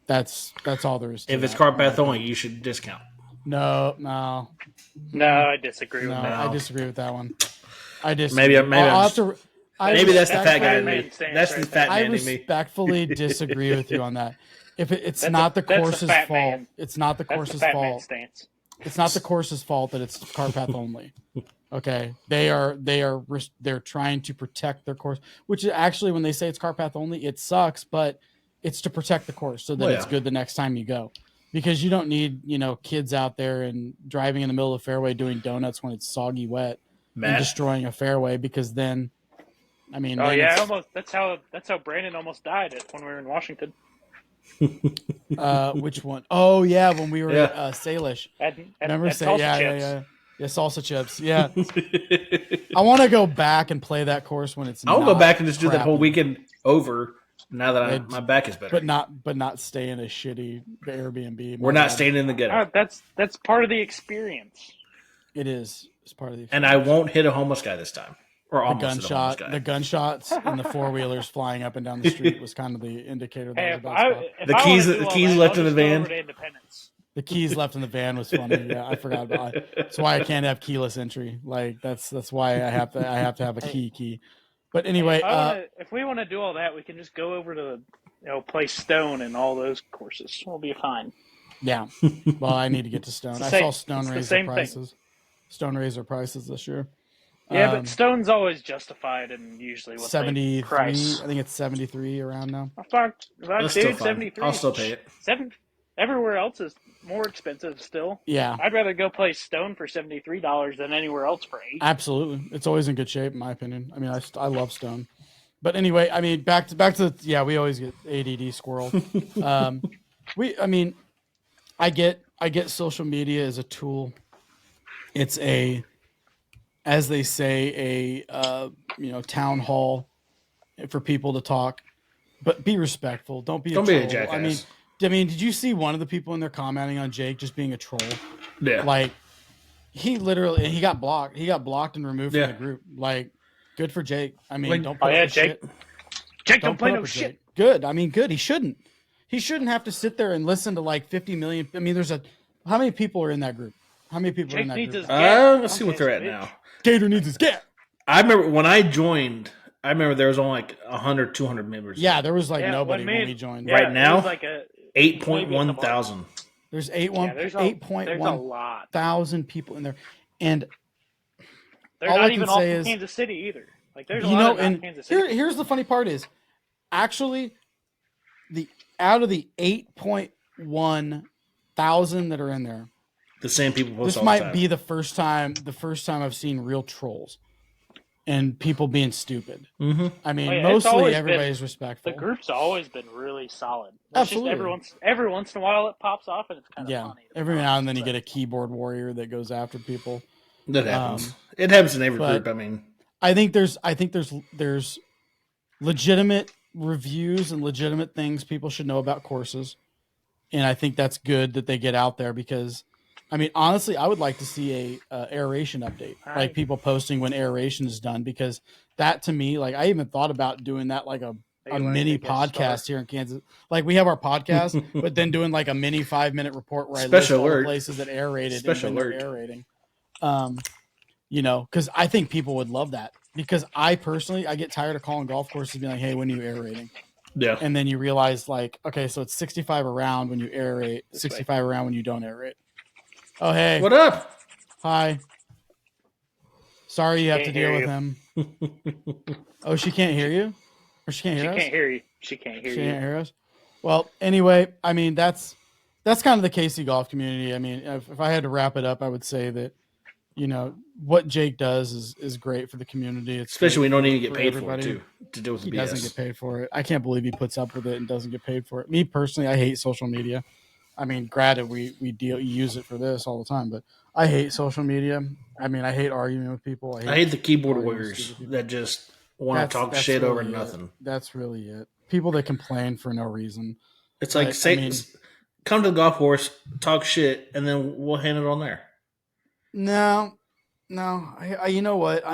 that's all there is to If it's that. cart path only, you should discount. No, I disagree with no, that. I disagree with that one. I disagree. Maybe I'll have to, maybe that's the fat guy in man me. stance That's the right fat I man in me. respectfully disagree with you on that. If it's That's not a- the that's a course's fat fault, man. it's not the That's the course's fat man fault. stance. It's not the course's fault that it's cart path only. Okay, they're trying to protect their course, which is actually when they say it's cart path only, it sucks, but it's to protect the course so that Well, it's yeah. good the next time you go, because you don't need kids out there and driving in the middle of the fairway doing donuts when it's soggy wet and Matt, destroying a fairway, because then, I mean, Oh then yeah, it's- that's how Brandon almost died when we were in Washington. which one? Oh yeah, when we were Yeah. at Salish. At Remember salsa yeah, chips. yeah, salsa chips. Yeah, I want to go back and play that course when it's. I'll go not back and just do that whole crappy, weekend over. Now that It's- my back is better, but not stay in a shitty Airbnb. we're not staying in the ghetto, That's part of the experience. It is. It's part of the. and I won't hit a homeless guy this time, or the almost hit a homeless gunshot, guy. the gunshots, and the 4-wheelers flying up and down the street was kind of the indicator that Hey, was if about I, to stop. if The I keys- wanna the do all keys that, left I'll in the just go van. over to Independence. The keys left in the van was funny. Yeah, I forgot about it. That's why I can't have keyless entry. Like that's why I have to have a key. But anyway, If we want to do all that, we can just go over to play Stone and all those courses. We'll be fine. yeah. Well, I need to get to Stone. It's the I same- saw Stone it's the raise same their thing. prices. Stone raised their prices this year. Yeah, Um, but Stone's always justified and usually what 73. they price. I think it's 73 around now. Fuck, That's still dude, fine. 73. I'll still pay it. Everywhere else is more expensive still. Yeah, I'd rather go play Stone for $73 than anywhere else for $8. absolutely. It's always in good shape, in my opinion. I mean, I love Stone. But anyway, I mean, back to yeah, we always get ADD squirrel. I get social media as a tool. It's as they say, a town hall for people to talk, but be respectful. Don't be a jackass. I mean, did you see one of the people in there commenting on Jake just being a troll? Yeah, Like he got blocked. He got blocked and removed Yeah. from the group. Like, good for Jake. I mean, Like- don't put Oh up yeah, with Jake. shit. Jake don't play put no up with shit. Jake. Good. I mean, good. He shouldn't. He shouldn't have to sit there and listen to like 50 million. I mean, how many people are in that group? How many people are in Jake that needs group? his gas. let's see what they're at Okay, now. Gator needs his get. I remember when I joined I remember there was only like 100, 200 members. Yeah, there was like Yeah, nobody when when we joined. Yeah, Right it now, was like maybe at the 8.1 bar. thousand. There's Yeah, there's a 8.1 lot. thousand people in there, and They're all not I can even all say from is, Kansas City either. Like there's a you lot know, of not and Kansas City. here's the funny part is, actually, out of the 8.1 thousand that are in there, The same people post this all the might time. be the first time I've seen real trolls and people being stupid. Mm-hmm. I mean, Oh, yeah, it's mostly always everybody's been- respectful. The group's always been really solid. It's Absolutely. just every once in a while it pops off and it's kind of Yeah, funny. every now and then you get a keyboard warrior that goes after people. That happens. It happens in every but- group. I mean, I think there's legitimate reviews and legitimate things people should know about courses, and I think that's good that they get out there because, I mean, honestly, I would like to see a aeration update, like people posting when aeration is done, because that to me, like I even thought about doing that like a mini podcast here in Kansas. Like we have our podcast, but then doing like a mini 5-minute report where I list all the places that aerated and when they're aerating. You know, because I think people would love that. Because I personally, I get tired of calling golf courses being like, "Hey, when are you aerating?" yeah. And then you realize, like, okay, so it's 65 around when you aerate, 65 around when you don't aerate. Oh, hey, What up? hi. Sorry, you have to deal with him. Oh, she can't hear you, or she can't hear us. She can't hear you. She can't hear us. Well, anyway, I mean that's kind of the KC golf community. I mean, if I had to wrap it up, I would say that, you know, what Jake does is great for the community. It's Especially we don't even get for paid everybody. for it, too, to deal with the He BS. doesn't get paid for it. I can't believe he puts up with it and doesn't get paid for it. Me personally, I hate social media. I mean, granted, we use it for this all the time, but I hate social media. I mean, I hate arguing with people. I hate the keyboard warriors that just want to talk shit really over nothing. That's really it. People that complain for no reason. It's like, come to the golf course, talk shit, and then we'll hand it on there. No. You know what?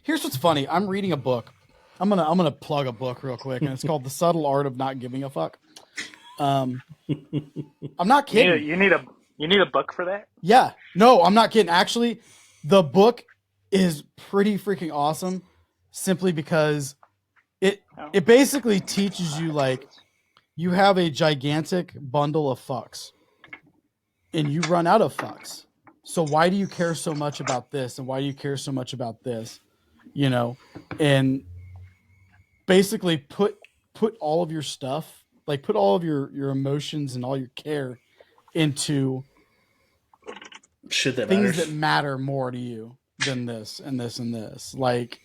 Here's what's funny. I'm reading a book. I'm gonna plug a book real quick, and it's called The Subtle Art of Not Giving a Fuck. I'm not kidding. You need a book for that? Yeah. No, I'm not kidding. Actually, the book is pretty freaking awesome simply because it basically teaches you, like, you have a gigantic bundle of fucks and you run out of fucks. So why do you care so much about this? And why do you care so much about this? You know, and basically put all of your stuff, like put all of your emotions and all your care into shit that things matters. that matter more to you than this and this and this. Like,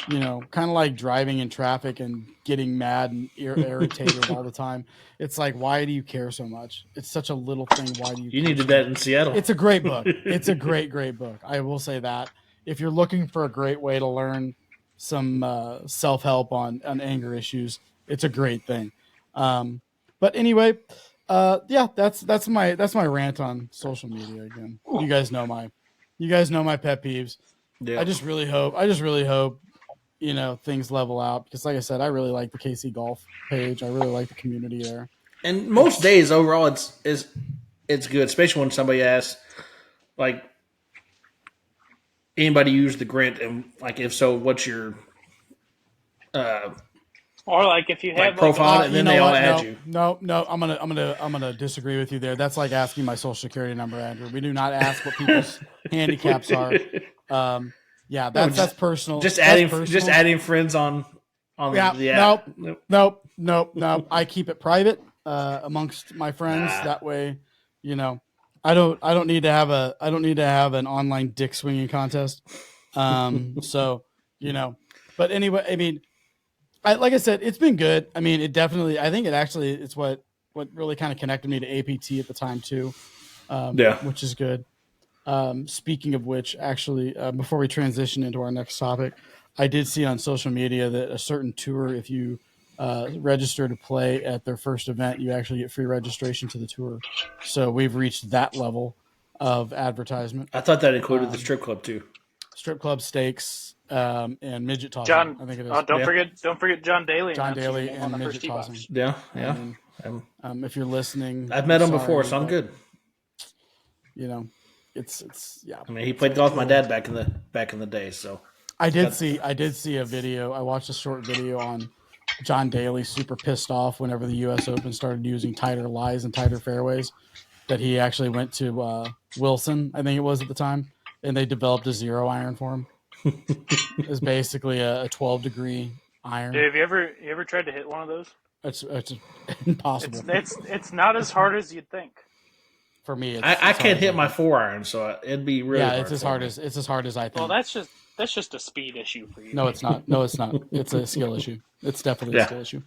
you know, kind of like driving in traffic and getting mad and irritated all the time. It's like, why do you care so much? It's such a little thing. Why do you? You needed that in Seattle. It's a great book. It's a great book. I will say that. If you're looking for a great way to learn some self-help on anger issues, it's a great thing. But anyway, yeah, that's my rant on social media again. You guys know my pet peeves. Yeah. I just really hope, you know, things level out, because like I said, I really like the KC Golf page. I really like the community there. And most days overall, it's good, especially when somebody asks, like, anybody use the Grint, and like, if so, what's your or like if you have like profile, and then they all add you. No, I'm gonna disagree with you there. That's like asking my social security number, Andrew. We do not ask what people's handicaps are. Yeah, that's personal. Just that's adding personal. just adding friends on the app. Nope. I keep it private amongst my friends. That way, you know, I don't need to have an online dick swinging contest. So, you know, but anyway, I mean, like I said, it's been good. I mean, it's what really kind of connected me to APT at the time too. Which is good. Speaking of which, actually, before we transition into our next topic, I did see on social media that a certain tour, if you register to play at their first event, you actually get free registration to the tour. So we've reached that level of advertisement. I thought that included the strip club too. Strip club, steaks, and midget tossing. I think it is. Don't forget John Daly. John Daly and midget tossing. Yeah. I mean, if you're listening, I've met him before, so I'm good. You know, it's yeah. I mean, he played golf with my dad back in the day, so I did see a video. I watched a short video on John Daly super pissed off whenever the U.S. Open started using tighter lies and tighter fairways. That he actually went to Wilson, I think it was at the time, and they developed a 0 iron for him. It's basically a 12-degree iron. Dude, have you ever tried to hit one of those? It's impossible. It's not as hard as you'd think. For me. I can't hit my 4 iron, so it'd be really hard. It's as hard as I think. Well, that's just a speed issue for you. No, it's not. No, it's not. It's a skill issue. It's definitely a skill issue.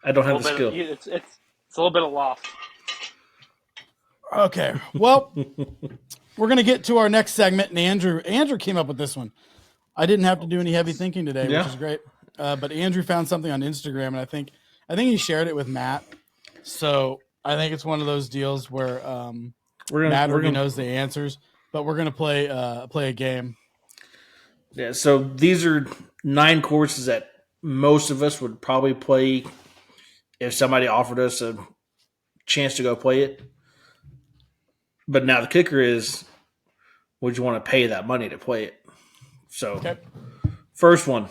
I don't have the skill. It's a little bit of loft. Okay, well, we're gonna get to our next segment, and Andrew came up with this one. I didn't have to do any heavy thinking today, which is great. But Andrew found something on Instagram, and I think he shared it with Matt. So I think it's one of those deals where Matt already knows the answers, but we're gonna play a game. Yeah. So these are 9 courses that most of us would probably play if somebody offered us a chance to go play it. But now the kicker is, would you want to pay that money to play it? So, First one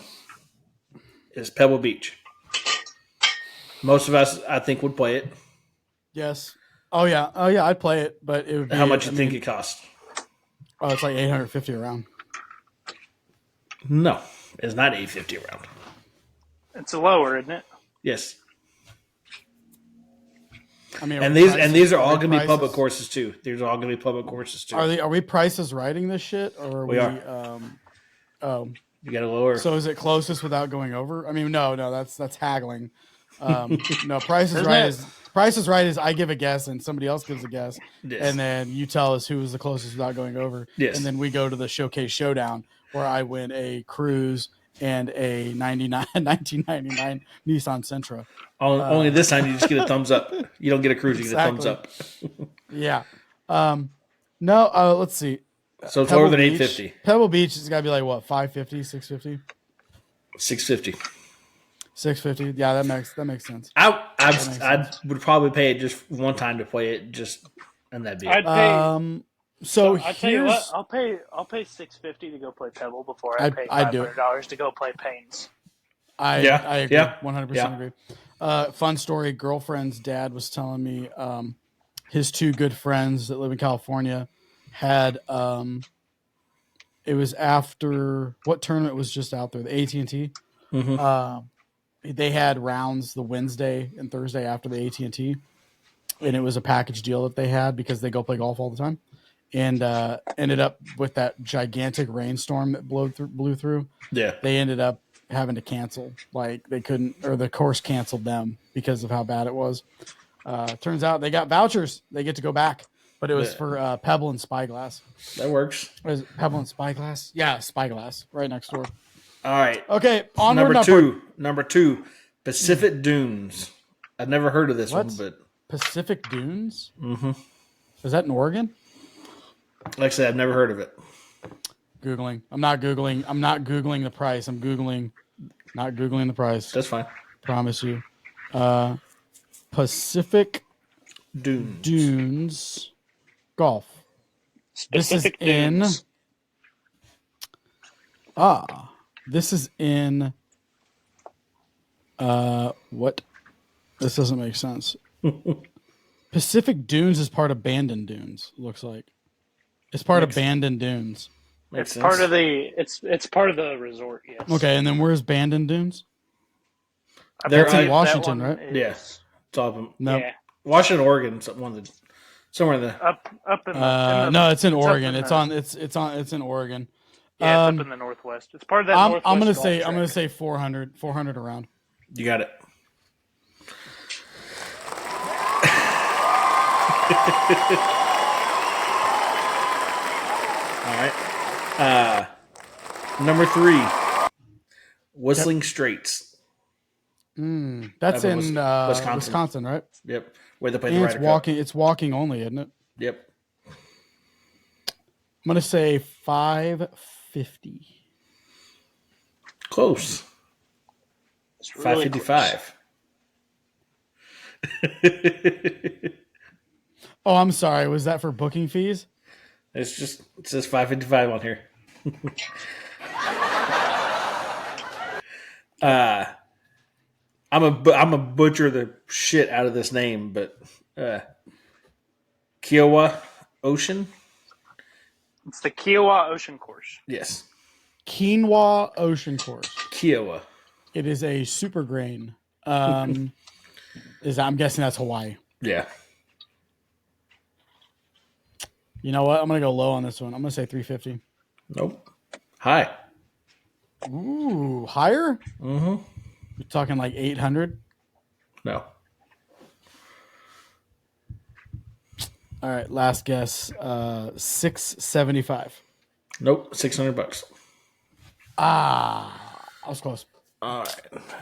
is Pebble Beach. Most of us, I think, would play it. Yes. Oh yeah, I'd play it, but it would be. How much do you think it costs? Oh, it's like $850 a round. No, it's not $850 a round. It's lower, isn't it? Yes. I mean, and these are all going to be public courses too. These are all going to be public courses too. Are we prices writing this shit, or are we are? You got to lower. So is it closest without going over? I mean, no, that's haggling. No, Price is Right is I give a guess and somebody else gives a guess, and then you tell us who was the closest without going over. Yes. And then we go to the showcase showdown where I win a cruise and a 1999 Nissan Sentra. Only this time you just get a thumbs up. You don't get a cruise, you get a thumbs up. Yeah. No, let's see. So it's lower than $850. Pebble Beach has got to be like what, $550, $650? $650. $650. Yeah, that makes sense. I would probably pay it just one time to play it, and that'd be it. I'd pay. So I tell you what, I'll pay $650 to go play Pebble before I pay $500 to go play Pains. I agree. Yeah. 100% agree. Fun story. Girlfriend's dad was telling me his 2 good friends that live in California had it was after what tournament was just out there, the AT&T. Mm-hmm. They had rounds the Wednesday and Thursday after the AT&T, and it was a package deal that they had because they go play golf all the time, and ended up with that gigantic rainstorm that blew through. Yeah, they ended up having to cancel. Like they couldn't, or the course canceled them because of how bad it was. Turns out they got vouchers. They get to go back, but it was for Pebble and Spyglass. That works. Was it Pebble and Spyglass? Yeah, Spyglass, right next door. All right. Okay, onward. Number two, Pacific Dunes. I've never heard of this one, but Pacific Dunes. Mm-hmm. Is that in Oregon? Like I said, I've never heard of it. Googling. I'm not Googling the price. I'm not Googling the price. That's fine. Promise you. Pacific Dunes golf. Specific Dunes. This is in what? This doesn't make sense. Pacific Dunes is part of Bandon Dunes, looks like. It's part of Bandon Dunes. It's part of the resort, yes. Okay, and then where's Bandon Dunes? That's in Washington, right? Yes. It's all of them. No. Yeah. Washington, Oregon, somewhere in the Up in the no, it's in Oregon. It's It's in Oregon. Yeah, it's up in the northwest. It's part of that northwest. I'm gonna say 400 around. You got it. All right. Number 3, Whistling Straits. That's in Wisconsin, right? Yep. Where they play the And Ryder Cup. it's walking only, isn't it? Yep. I'm gonna say 550. Close. It's really 555. Oh, I'm sorry. Was that for booking fees? It says 555 on here. I'm a butcher the shit out of this name, but Kiowa Ocean. It's the Kiowa Ocean Course. Yes, Quinoa Ocean Course. Kiowa. It is a super grain. I'm guessing that's Hawaii. Yeah. You know what? I'm gonna go low on this one. I'm gonna say 350. Nope. High. Ooh, higher? Mm-hmm. You're talking like 800. No. All right, last guess. 675. Nope. $600. I was close. All right.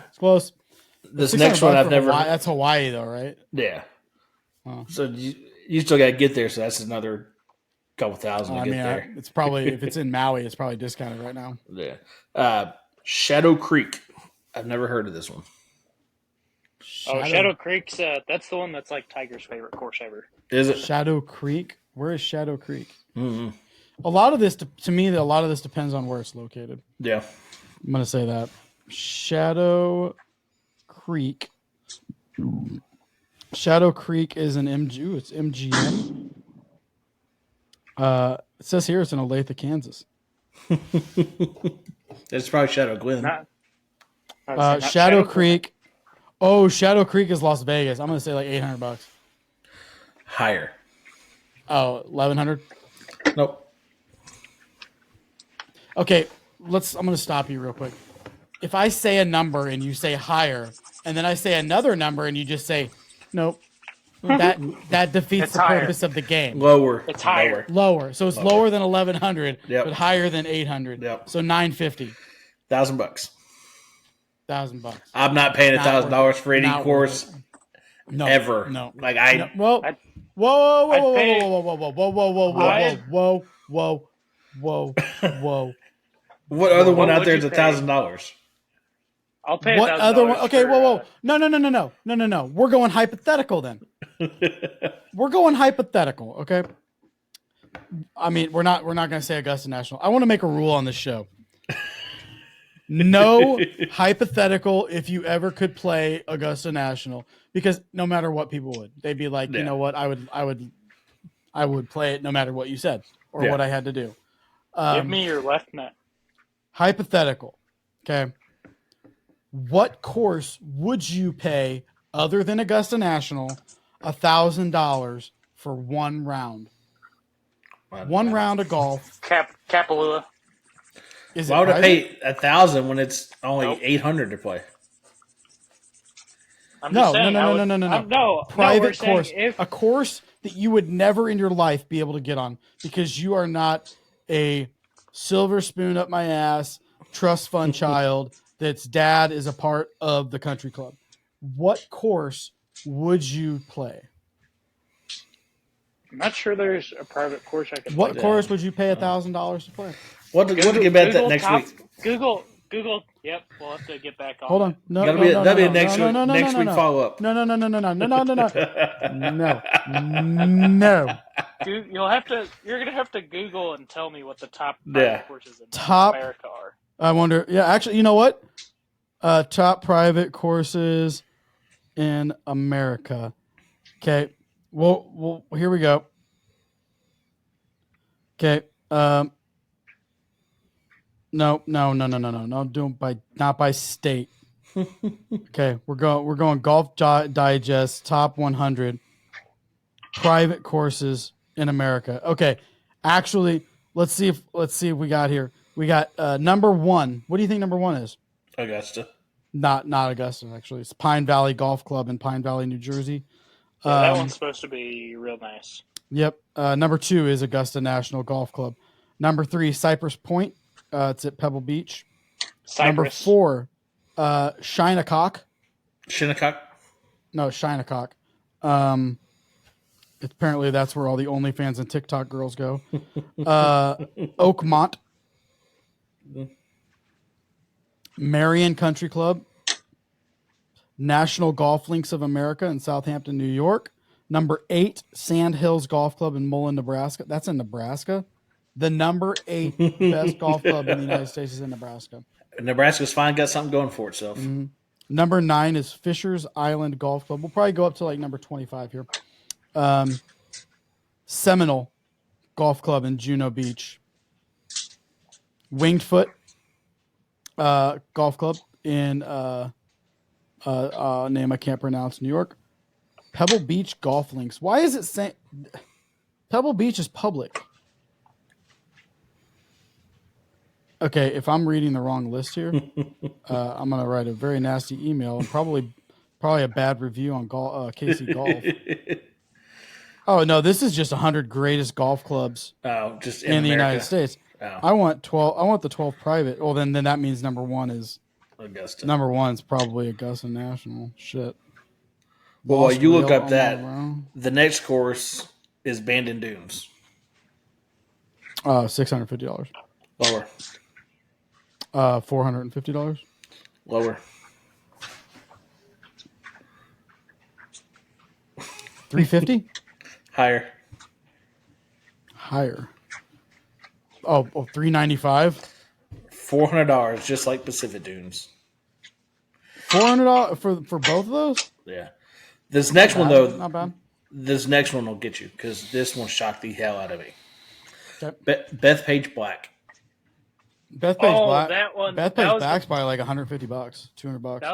It's close. This next one I've never. Hawaii, that's Hawaii though, right? Yeah. Oh. So you still got to get there. So that's another couple thousand to get there. It's probably if it's in Maui, it's probably discounted right now. Yeah. Shadow Creek. I've never heard of this one. Shadow Creek's that's the one that's like Tiger's favorite course ever. Is it Shadow Creek? Where is Shadow Creek? Mm-hmm. A lot of this, to me, a lot of this depends on where it's located. Yeah. I'm gonna say that Shadow Creek. Shadow Creek is an MG. Ooh, it's MGM. It says here it's in Olathe, Kansas. It's probably Shadow Glen. Shadow Creek. Oh, Shadow Creek is Las Vegas. I'm gonna say like $800. Higher. Oh, 1,100. Nope. Okay, I'm gonna stop you real quick. If I say a number and you say higher, and then I say another number and you just say nope, that defeats It's the higher. purpose of the game. Lower. It's higher. Lower. So it's lower than 1,100, Yep. but higher than 800. Yep. So 950. $1,000. $1,000. I'm not paying $1,000 for any Not course worth it. No. ever. No. Like No. Well, I'd- whoa, I'd whoa, pay- whoa, whoa, whoa, whoa, whoa, whoa, whoa, I'd- whoa, whoa, whoa, whoa. What other What one out would there you is pay? $1,000? I'll pay What $1,000 other one? Okay, for, whoa. No. We're going hypothetical then. We're going hypothetical, okay? I mean, we're not going to say Augusta National. I want to make a rule on this show. No hypothetical if you ever could play Augusta National, because no matter what people would, they'd be like, Yeah. you know what, I would play it no matter what you said or Yeah. what I had to do. Give me your left net. Hypothetical, okay? What course would you pay other than Augusta National $1,000 for one round? One round of golf. Kapalua. Is Why it would I private? pay $1,000 when it's only Nope. $800 to play? I'm No. just saying, No, Private we're saying course. if A course that you would never in your life be able to get on because you are not a silver spoon up my ass trust fund child that's dad is a part of the country club. What course would you play? I'm not sure there's a private course I could What play. course would you pay $1,000 to play? What to get about that next week? Google. Yep, we'll have to get back on. Hold on. No, That'll no, be no, that'll no, be no, next no, week. no, no, Next no, week no. follow up. No. Dude, you're gonna have to Google and tell me what the top Yeah. private courses in Top- America are. I wonder. Yeah, actually, you know what? Top private courses in America. Okay. Well, here we go. Okay. No. Doing not by state. Okay, we're going Golf Digest top 100 private courses in America. Okay, actually, let's see if we got here. We got number 1. What do you think number 1 is? Augusta. Not Augusta, actually. It's Pine Valley Golf Club in Pine Valley, New Jersey. Yeah, that one's supposed to be real nice. Yep. Number 2 is Augusta National Golf Club. Number 3, Cypress Point. It's at Pebble Beach. Number Cypress. 4, Shinnecock. Shinnecock. No, Shinnecock. Apparently that's where all the OnlyFans and TikTok girls go. Oakmont. Marion Country Club. National Golf Links of America in Southampton, New York. Number 8, Sand Hills Golf Club in Mullen, Nebraska. That's in Nebraska. The number 8 best golf club in the United States is in Nebraska. Nebraska's finally got something going for itself. Mm-hmm. Number 9 is Fisher's Island Golf Club. We'll probably go up to like number 25 here. Seminole Golf Club in Juno Beach. Winged Foot Golf Club in name I can't pronounce, New York. Pebble Beach Golf Links. Why is it saying Pebble Beach is public? Okay, if I'm reading the wrong list here, I'm gonna write a very nasty email and probably a bad review on KC Golf. Oh no, this is just 100 greatest golf clubs just in the United States. Oh. I want 12. I want the 12 private. Well, then that means number 1 is Augusta. Number 1 is probably Augusta National. Shit. Well, while you look up that, the next course is Bandon Dunes. $650. Lower. $450. Lower. $350. Higher. Higher. Oh, $395. $400, just like Pacific Dunes. $400 for both of those? Yeah. This next one though, not bad. This next one will get you because this one shocked the hell out of me. Okay. Bethpage Black. Bethpage Black. That one. Bethpage Black's probably like $150, $200. That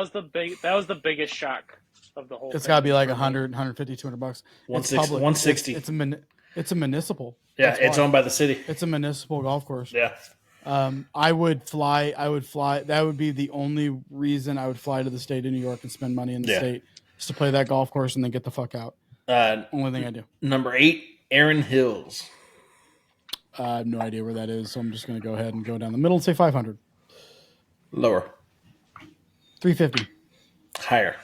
was the biggest shock of the whole. It's got to be like 100, 150, $200. 160. It's a municipal. Yeah, it's owned by the city. It's a municipal golf course. Yeah. I would fly. That would be the only reason I would fly to the state of New York and spend money in the state, is to play that golf course and then get the fuck out. Only thing I do. Number 8, Erin Hills. I have no idea where that is, so I'm just going to go ahead and go down the middle and say 500. Lower. 350. Higher.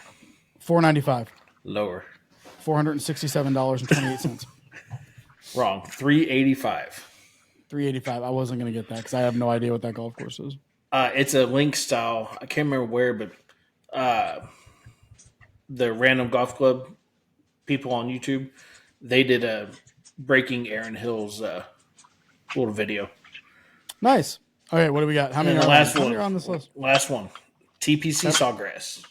495. Lower. $467.28. Wrong. 385. 385. I wasn't going to get that because I have no idea what that golf course is. It's a link style. I can't remember where, but the Random Golf Club people on YouTube, they did a Breaking Erin Hills little video. Nice. Okay, what do we got? How many are on this list? Last one. TPC Sawgrass.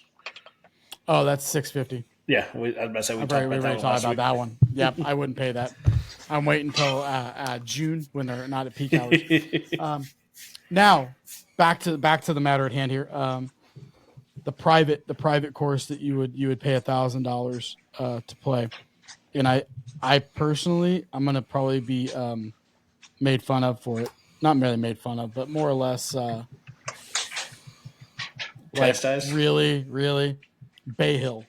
Oh, that's $650. Yeah, I was about to say we talked about that one. Yep, I wouldn't pay that. I'm waiting until June when they're not at peak hours. Now, back to the matter at hand here. The private course that you would pay $1,000 to play, and I personally, I'm gonna probably be made fun of for it. Not really made fun of, but more or less chastised. Really, really, Bay Hill.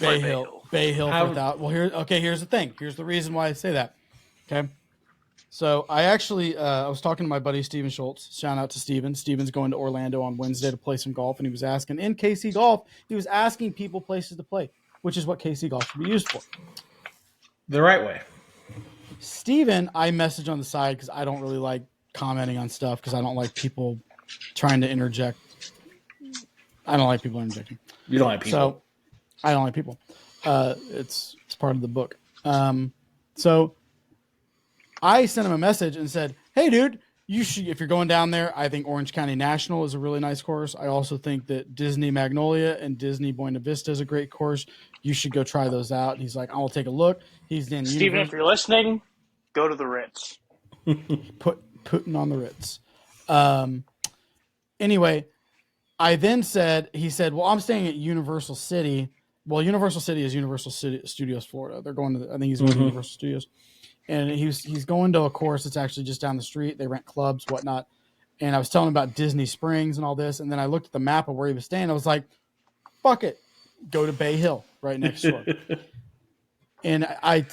Bay Hill without. Well, here's the thing. Here's the reason why I say that. Okay. So I actually I was talking to my buddy Steven Schultz. Shout out to Steven. Steven's going to Orlando on Wednesday to play some golf, and he was asking in KC Golf. He was asking people places to play, which is what KC Golf should be used for. The right way. Steven, I message on the side because I don't really like commenting on stuff because I don't like people trying to interject. I don't like people interjecting. You don't like people. So I don't like people. It's part of the book. So I sent him a message and said, "Hey, dude, you should. If you're going down there, I think Orange County National is a really nice course. I also think that Disney Magnolia and Disney Buena Vista is a great course. You should go try those out." And he's like, "I'll take a look." He's in Steven, if you're listening, go to the Ritz. Putting on the Ritz. Anyway, he said, "Well, I'm staying at Universal City." Well, Universal City is Universal Studios Florida. They're going to. I think he's going to Universal Studios. And he's going to a course that's actually just down the street. They rent clubs, whatnot. And I was telling him about Disney Springs and all this. And then I looked at the map of where he was staying. I was like, fuck it. Go to Bay Hill right next door. And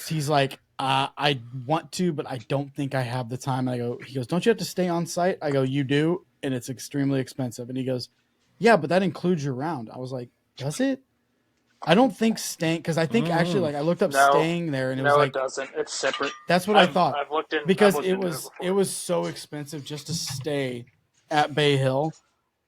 he's like, I want to, but I don't think I have the time. And he goes, don't you have to stay on site? I go, you do. And it's extremely expensive. And he goes, yeah, but that includes your round. I was like, does it? I don't think staying, because I think actually, like I looked up staying there, and it was like, it doesn't. It's separate. That's what I thought. I've looked in because it was so expensive just to stay at Bay Hill.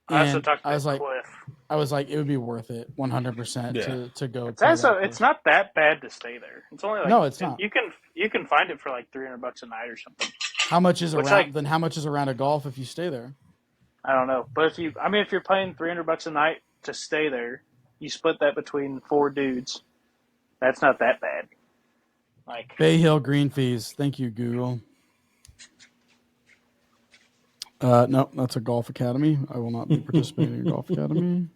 I also talked to Cliff. I was like, it would be worth it, 100% to go. It's not that bad to stay there. It's only like no, it's not. You can find it for like $300 a night or something. How much is Which, around? like- Then how much is around a golf if you stay there? I don't know, but if you're paying $300 a night to stay there, you split that between 4 dudes. That's not that bad. Like, Bay Hill green fees. Thank you, Google. No, that's a golf academy. I will not be participating in golf academy.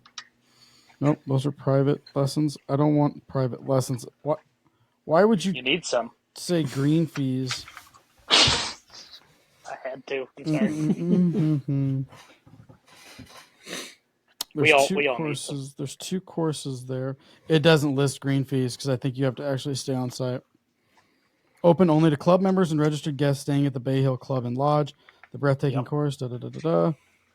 Nope, those are private lessons. I don't want private lessons. What? Why would you you need some. say green fees? I had to. I'm sorry. Mm-hmm. We all There's need courses. There's 2 courses there. It doesn't list green fees because I think you have to actually stay on site. Open only to club members and registered guests staying at the Bay Hill Club and Lodge. The breathtaking course. Yada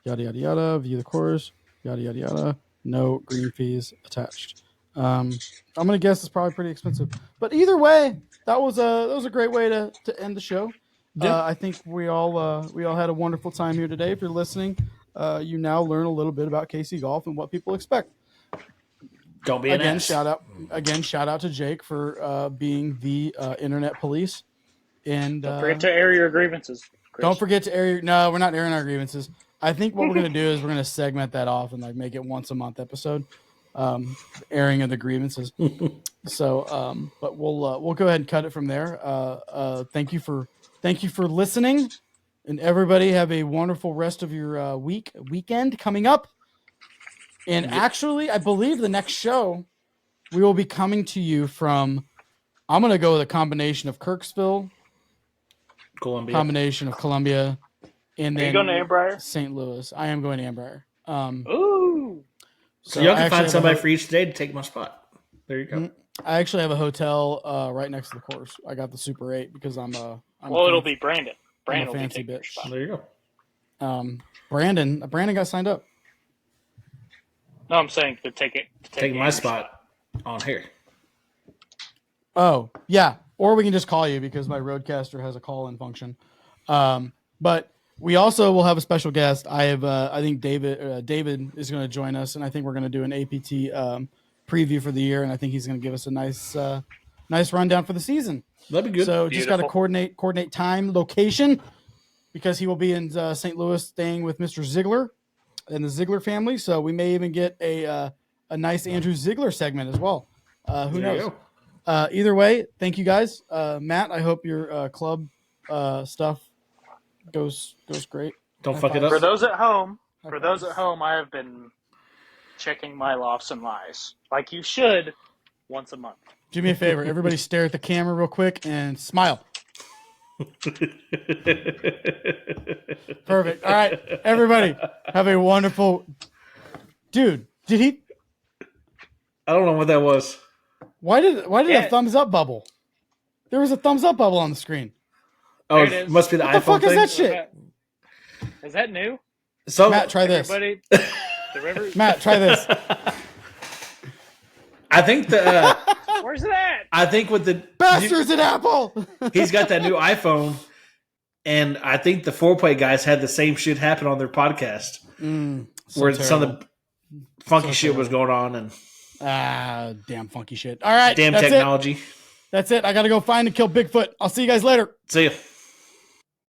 yada yada. View the course. Yada yada yada. No green fees attached. I'm gonna guess it's probably pretty expensive, but either way, that was a great way to end the show. Yeah. I think we all had a wonderful time here today. If you're listening, you now learn a little bit about KC Golf and what people expect. Don't be an Again, ass. shout out to Jake for being the internet police. And Don't forget to air your grievances, Chris. don't forget to air. No, we're not airing our grievances. I think what we're gonna do is we're gonna segment that off and like make it once a month episode, airing of the grievances. So, but we'll go ahead and cut it from there. Thank you for listening, and everybody have a wonderful rest of your weekend coming up. And actually, I believe the next show we will be coming to you from. I'm gonna go with a combination of Kirksville, combination of Columbia, and Are then you going to Ambrier? St. Louis. I am going to Ambrier. Ooh. So y'all can I find actually somebody have for each day to take my spot. There you go. I actually have a hotel right next to the course. I got the Super 8 because I'm Well, it'll be Brandon. Brandon will be fancy taking your bitch. spot. There you go. Brandon got signed up. No, I'm saying to take Take my Andrew's spot on here. Oh, yeah. Or we can just call you because my Roadcaster has a call-in function. But we also will have a special guest. I think David is going to join us, and I think we're going to do an APT preview for the year, and I think he's going to give us a nice rundown for the season. That'd be good. So just got to Beautiful. coordinate time, location, because he will be in St. Louis staying with Mr. Ziegler and the Ziegler family. So we may even get a nice Andrew Ziegler segment as well. Who There you knows? go. Either way, thank you guys. Matt, I hope your club stuff goes great. Don't High fuck it five. up. For those at home, I have been checking my lofts and lies like you should once a month. Do me a favor, everybody stare at the camera real quick and smile. Perfect. All right, everybody, have a wonderful. Dude, did he? I don't know what that was. Why did Yeah. a thumbs up bubble? There was a thumbs up bubble on the screen. Oh, There it it is. must be the What the iPhone fuck is thing. that shit? Is that new? So Matt, try this. Everybody, the river. Matt, try this. I think the Where's it at? I think with the Bastards at Apple. he's got that new iPhone, and I think the foreplay guys had the same shit happen on their podcast, where some of the funky shit was going on and Damn funky shit. All right, damn that's technology. That's it. I got to go find and kill Bigfoot. I'll see you guys later. See ya.